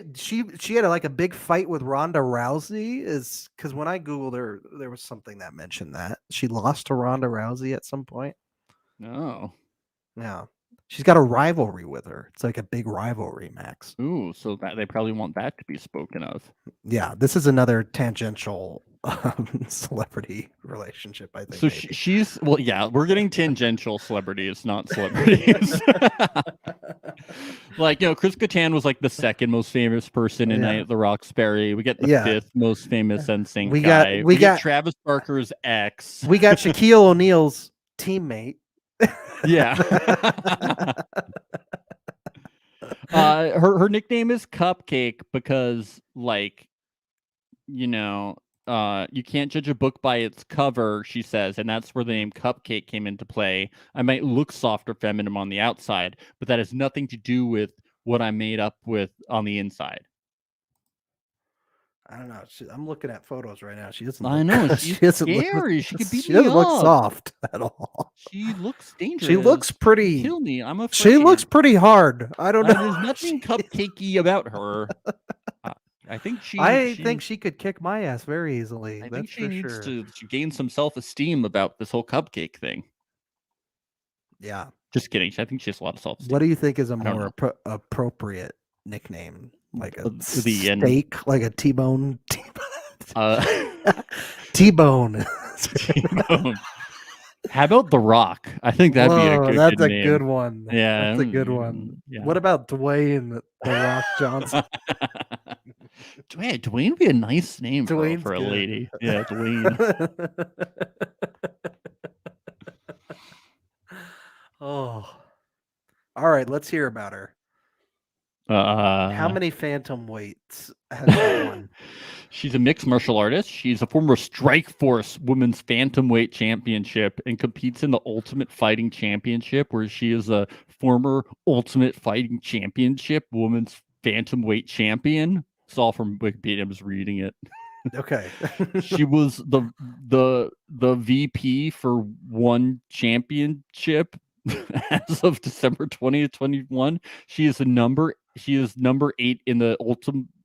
had like a big fight with Ronda Rousey, is because when I googled her, there was something that mentioned that she lost to Ronda Rousey at some point.
No.
Yeah. She's got a rivalry with her. It's like a big rivalry, Max.
Ooh, so that they probably want that to be spoken of.
Yeah, this is another tangential celebrity relationship, I think.
So she's well, yeah, we're getting tangential celebrities, not celebrities. Like, Chris Kattan was like the second most famous person in Night at the Roxbury. We get the fifth most famous NSYNC guy. We got Travis Barker's ex.
We got Shaquille O'Neal's teammate.
Yeah. Her nickname is Cupcake because, like, you can't judge a book by its cover, she says, and that's where the name Cupcake came into play. I might look soft or feminine on the outside, but that has nothing to do with what I'm made up with on the inside.
I don't know. I'm looking at photos right now. She doesn't.
I know. She's scary. She could beat me up.
She doesn't look soft at all.
She looks dangerous.
She looks pretty.
Kill me. I'm afraid.
She looks pretty hard. I don't know.
There's nothing cupcakey about her. I think
she could kick my ass very easily.
I think she needs to gain some self-esteem about this whole cupcake thing.
Yeah.
Just kidding. I think she has a lot of self-esteem.
What do you think is a more appropriate nickname? Like a
steak,
like a T-bone. T-bone.
T-bone. How about The Rock? I think that'd be a good
That's a
name.
good one.
Yeah.
That's a good one.
Yeah.
What about Dwayne The Rock Johnson?
Dwayne would be a nice name for a
good.
lady. Yeah, Dwayne.
Oh. All right, let's hear about her. How many phantom weights has she won?
She's a mixed martial artist. She's a former Strikeforce Women's Phantomweight Championship and competes in the Ultimate Fighting Championship, where she is a former Ultimate Fighting Championship Women's Phantomweight Champion. It's all from Wikipedia. I'm just reading it.
Okay.
She was the VP for one championship as of December 2021. She is number 8 in the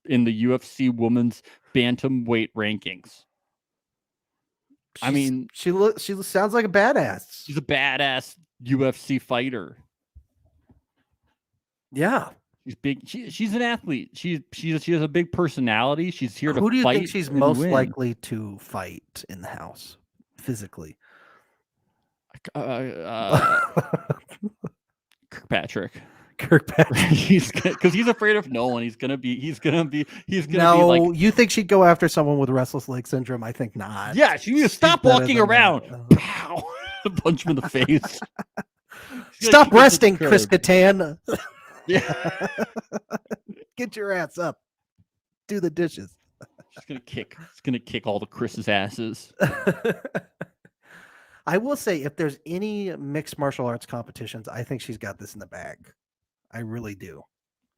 UFC women's bantamweight rankings. I mean,
she sounds like a badass.
She's a badass UFC fighter.
Yeah.
She's big. She's an athlete. She has a big personality. She's here to fight.
Who do you think she's most
win.
likely to fight in the house physically?
Kirkpatrick.
Kirkpatrick.
He's afraid of no one. He's gonna be
No,
be like,
you think she'd go after someone with restless leg syndrome? I think not.
yeah, she needs to stop walking around. Pow! Punch him in the face.
Stop resting, Chris Kattan.
Yeah.
Get your ass up. Do the dishes.
She's gonna kick all the Chris's asses.
I will say, if there's any mixed martial arts competitions, I think she's got this in the bag. I really do.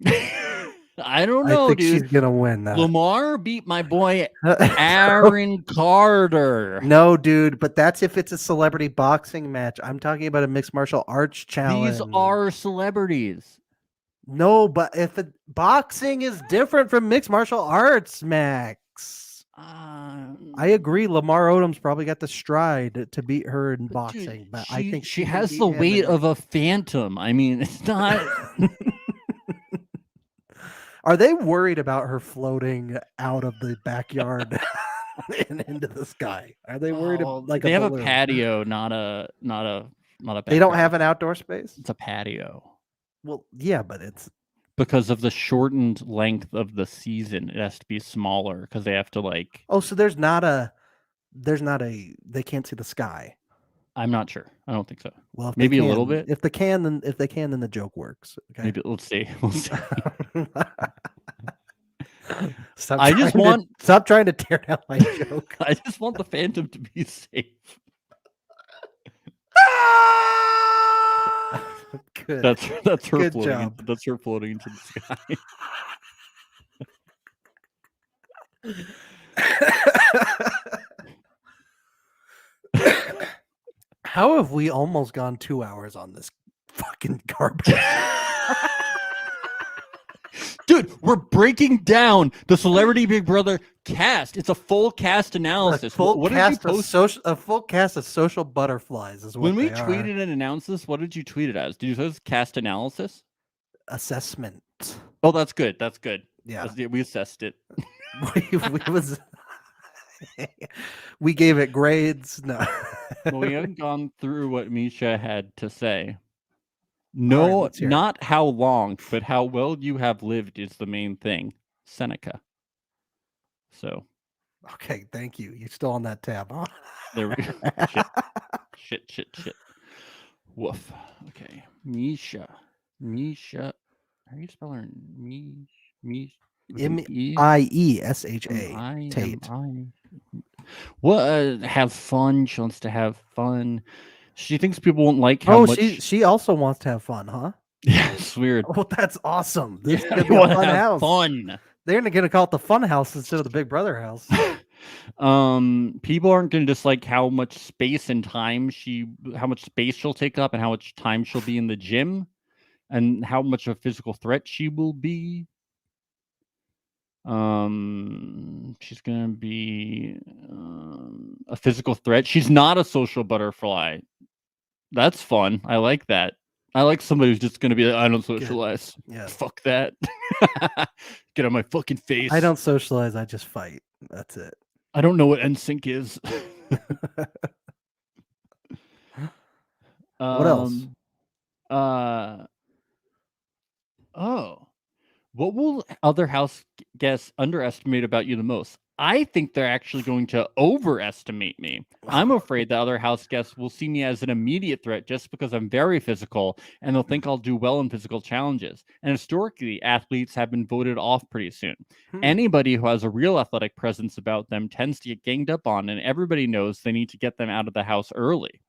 I don't know,
I think
dude.
she's gonna win that.
Lamar beat my boy Aaron Carter.
No, dude, but that's if it's a celebrity boxing match. I'm talking about a mixed martial arts challenge.
These are celebrities.
No, but if boxing is different from mixed martial arts, Max. I agree. Lamar Odom's probably got the stride to beat her in boxing, but I think
she has the weight of a phantom. I mean, it's not.
Are they worried about her floating out of the backyard and into the sky? Are they worried about like
they have
balloon?
a patio, not a
They don't
backyard.
have an outdoor space?
It's a patio.
Well, yeah, but it's
because of the shortened length of the season. It has to be smaller because they have to like.
Oh, so there's not a they can't see the sky.
I'm not sure. I don't think so.
Well, if
maybe
they
a little
can-
bit.
If they can, then the joke works. Okay.
Maybe let's see. We'll see.
Stop trying to tear down my joke.
I just want the Phantom to be safe.
Good.
That's her
Good
floating.
job.
That's her floating into the sky.
How have we almost gone 2 hours on this fucking garbage?
Dude, we're breaking down the Celebrity Big Brother cast. It's a full cast analysis. What did you post?
A full cast of social butterflies is what
When we
they are.
tweeted and announced this, what did you tweet it as? Did you post cast analysis?
Assessment.
Oh, that's good. That's good.
Yeah.
We assessed it.
We gave it grades. No.
Well, we haven't gone through what Misha had to say. No,
let's hear it.
not how long, but how well you have lived is the main thing. Seneca. So.
Okay, thank you. You're still on that tab, huh?
There we go. Shit. Woof. Okay. Misha. How do you spell her?
M-I-E-S-H-A. Tate.
Well, have fun. She wants to have fun. She thinks people won't like how much.
She also wants to have fun, huh?
Yeah, it's weird.
Oh, that's awesome. This is
Yeah,
gonna
you
be a
wanna
fun
have
house.
fun.
They're gonna call it the fun house instead of the Big Brother house.
People aren't going to dislike how much space and time how much space she'll take up and how much time she'll be in the gym and how much of a physical threat she will be. She's going to be a physical threat. She's not a social butterfly. That's fun. I like that. I like somebody who's just going to be like, I don't socialize.
Yeah.
Fuck that. Get on my fucking face.
I don't socialize. I just fight. That's it.
I don't know what NSYNC is.
What else?
What will other house guests underestimate about you the most? I think they're actually going to overestimate me. I'm afraid that other house guests will see me as an immediate threat just because I'm very physical and they'll think I'll do well in physical challenges. And historically, athletes have been voted off pretty soon. Anybody who has a real athletic presence about them tends to get ganged up on, and everybody knows they need to get them out of the house early.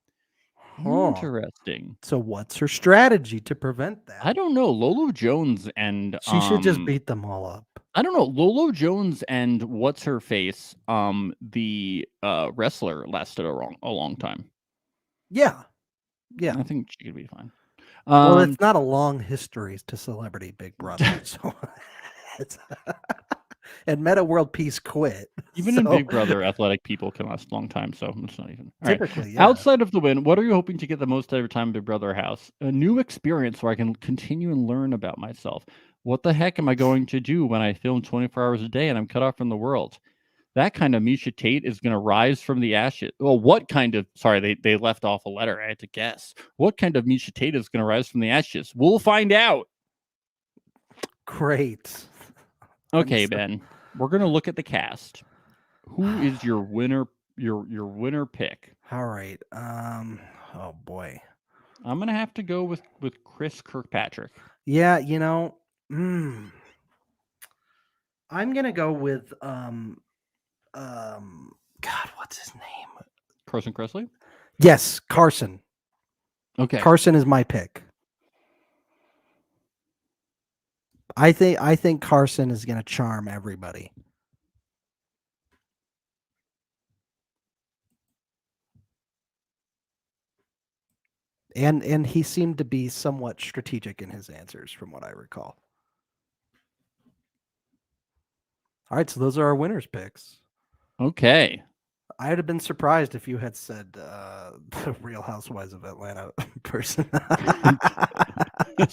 Huh.
Interesting.
So what's her strategy to prevent that?
I don't know. Lolo Jones and
She should just beat them all up.
I don't know. Lolo Jones and what's her face, the wrestler lasted a long time.
Yeah.
I think she could be fine.
Well, it's not a long history to Celebrity Big Brother, so it's and Meta World Peace quit.
Even in Big Brother, athletic people can last a long time, so it's not even. All right.
Typically, yeah.
Outside of the win, what are you hoping to get the most out of your time in Big Brother house? A new experience where I can continue and learn about myself. What the heck am I going to do when I film 24 hours a day and I'm cut off from the world? That kind of Misha Tate is going to rise from the ashes. Well, what kind of... Sorry, they left off a letter. I had to guess. What kind of Misha Tate is going to rise from the ashes? We'll find out.
Great.
Okay, Ben. We're going to look at the cast. Who is your winner? Your winner pick?
All right. Oh boy.
I'm going to have to go with Chris Kirkpatrick.
Yeah, I'm gonna go with God, what's his name?
Carson Cressley?
Yes, Carson.
Okay.
Carson is my pick. I think Carson is gonna charm everybody. And he seemed to be somewhat strategic in his answers from what I recall. All right, so those are our winners' picks.
Okay.
I'd have been surprised if you had said the Real Housewives of Atlanta person.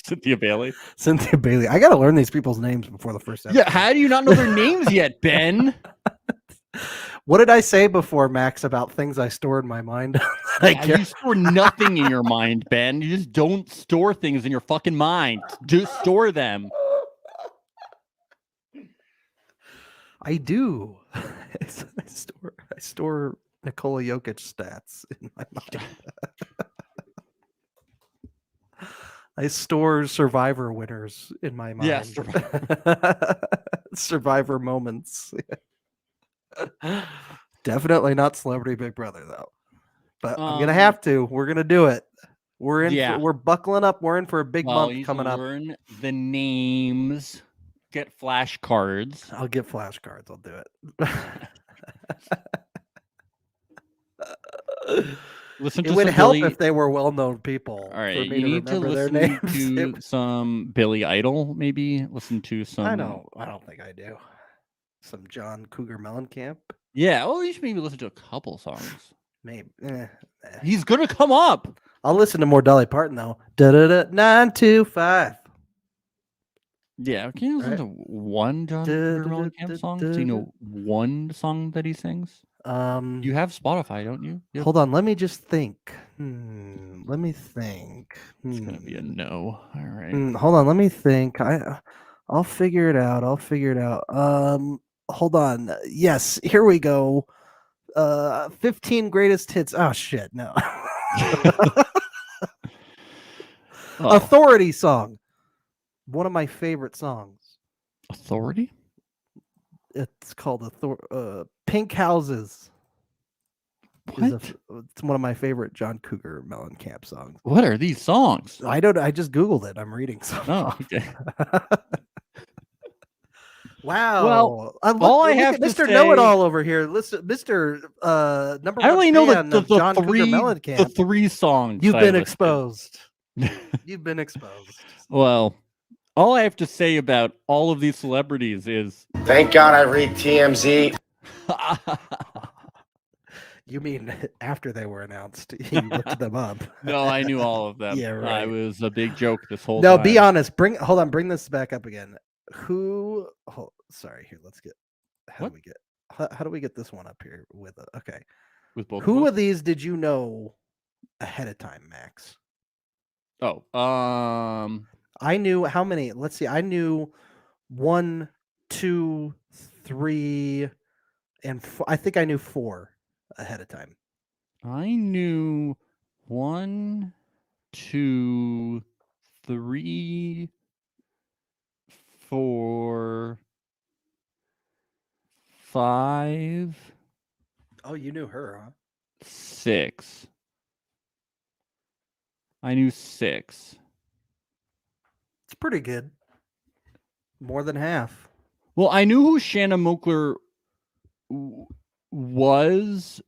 Cynthia Bailey.
Cynthia Bailey. I got to learn these people's names before the first episode.
Yeah, how do you not know their names yet, Ben?
What did I say before, Max, about things I store in my mind?
You store nothing in your mind, Ben. You just don't store things in your fucking mind. Do store them.
I do. I store Nikola Jokic stats in my mind. I store Survivor winners in my mind.
Yes.
Survivor moments. Definitely not Celebrity Big Brother though. But I'm gonna have to. We're gonna do it. We're in. We're buckling up. We're in for a big month coming up.
Learn the names. Get flashcards.
I'll get flashcards. I'll do it.
Listen
it
to
would
some
help
Billy...
if they were well-known people.
All right,
for me
you need to listen to some Billy Idol, maybe. Listen to some.
I don't think I do. Some John Cougar Mellencamp.
Yeah, well, you should maybe listen to a couple songs.
Maybe.
He's gonna come up.
I'll listen to more Dolly Parton though. 925.
Yeah, can you listen to one John Cougar Mellencamp song? Do you know one song that he sings? You have Spotify, don't you? Yep.
Hold on, let me just think. Let me think.
It's gonna be a no. All right.
Hold on, let me think. I'll figure it out. Hold on. Yes, here we go. 15 greatest hits. Oh shit, no. Authority song. One of my favorite songs.
Authority?
It's called Pink Houses.
What?
It's one of my favorite John Cougar Mellencamp songs.
What are these songs?
I just Googled it. I'm reading some.
Oh, okay.
Wow.
Well,
all I have Mr. Know-It-all over here. Listen, Mr. Number one.
I only know
the John Cougar Mellencamp.
The three songs.
You've been exposed. You've been exposed.
Well, all I have to say about all of these celebrities is
thank God I read TMZ.
You mean after they were announced, you looked them up?
No, I knew all of them.
Yeah, right.
I was a big joke this whole time.
No, be honest. Bring this back up again. Sorry, here, let's get how do we get this one up here with okay.
With both
who of these did you know ahead of time, Max?
Oh,
I knew how many. Let's see. I knew 1, 2, 3, and I think I knew 4 ahead of time.
I knew 1, 2, 3, 4, 5.
Oh, you knew her, huh?
6. I knew 6.
It's pretty good. More than half.
Well, I knew who Shannon Oakler was,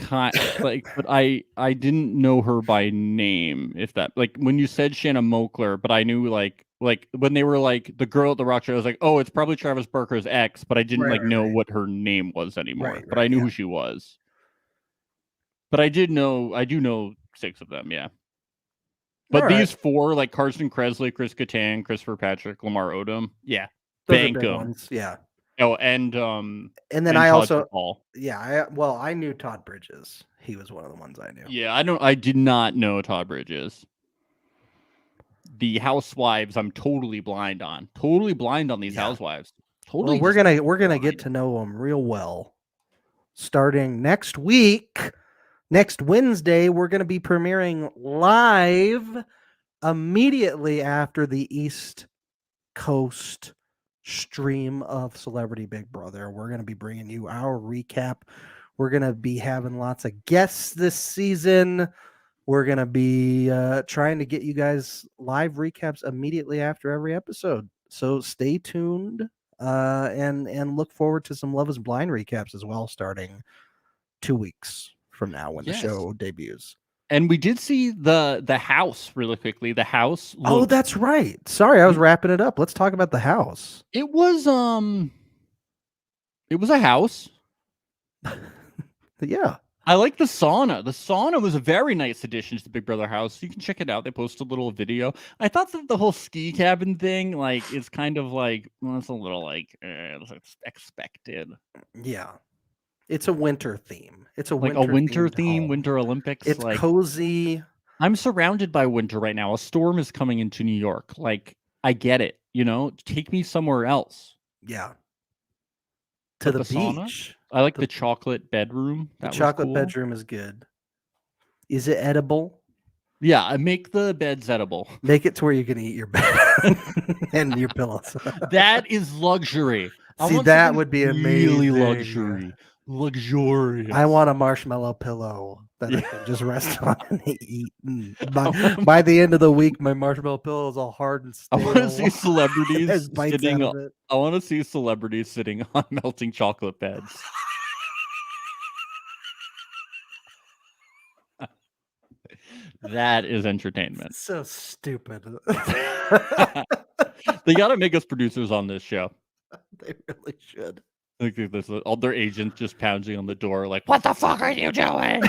but I didn't know her by name. If that, like, when you said Shannon Oakler, but I knew like when they were like the girl at the rock show, I was like, oh, it's probably Travis Barker's ex, but I didn't know what her name was anymore. But I knew who she was. But I do know 6 of them, yeah. But these 4, like Carson Cressley, Chris Kattan, Christopher Patrick, Lamar Odom, yeah, bank them.
Yeah.
Oh, and
then I also, I knew Todd Bridges. He was one of the ones I knew.
Yeah, I did not know Todd Bridges. The housewives, I'm totally blind on. Totally blind on these housewives. Totally.
Well, we're gonna get to know them real well. Starting next week. Next Wednesday, we're going to be premiering live immediately after the East Coast stream of Celebrity Big Brother. We're going to be bringing you our recap. We're going to be having lots of guests this season. We're going to be trying to get you guys live recaps immediately after every episode. So stay tuned and look forward to some Love is Blind recaps as well, starting 2 weeks from now when the show debuts.
And we did see the house really quickly. The house.
Oh, that's right. Sorry, I was wrapping it up. Let's talk about the house.
It was a house.
Yeah.
I like the sauna. The sauna was a very nice addition to the Big Brother house. You can check it out. They posted a little video. I thought that the whole ski cabin thing, like, is kind of like, well, it's a little like it's expected.
Yeah. It's a winter theme. It's a
like
winter
theme, Winter Olympics.
It's
like,
cozy.
I'm surrounded by winter right now. A storm is coming into New York. Like, I get it. You know, take me somewhere else.
Yeah. To the beach.
Sauna? I like the chocolate bedroom.
The chocolate bedroom is good. Is it edible?
Yeah, I make the beds edible.
Make it to where you can eat your bed and your pillows.
That is luxury.
See, that would be amazing.
Really luxurious.
I want a marshmallow pillow that I can just rest on and eat. By the end of the week, my marshmallow pillow is all hard and stale.
I want to see celebrities sitting.
I
want to see celebrities sitting on melting chocolate beds. That is entertainment.
It's so stupid.
They got to make us producers on this show.
They really should.
Like this, all their agents just pounding on the door, like, "What the fuck are you doing?"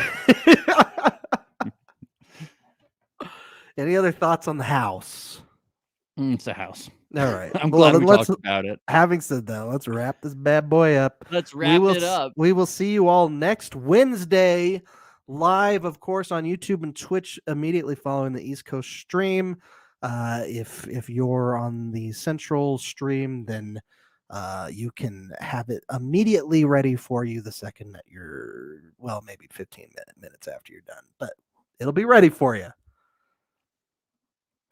Any other thoughts on the house?
It's a house.
All right.
I'm glad we talked about it.
Having said that, let's wrap this bad boy up.
Let's wrap it up.
We will see you all next Wednesday, live, of course, on YouTube and Twitch immediately following the East Coast stream. If you're on the Central stream, then you can have it immediately ready for you the second that you're, well, maybe 15 minutes after you're done, but it'll be ready for you.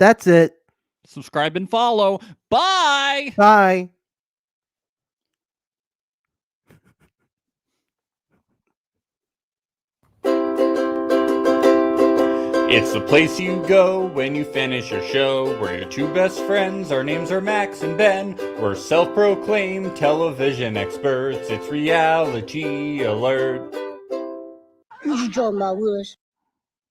That's it.
Subscribe and follow. Bye.
Bye.
It's the place you go when you finish your show. We're your 2 best friends. Our names are Max and Ben. We're self-proclaimed television experts. It's reality alert.
You should draw my wish.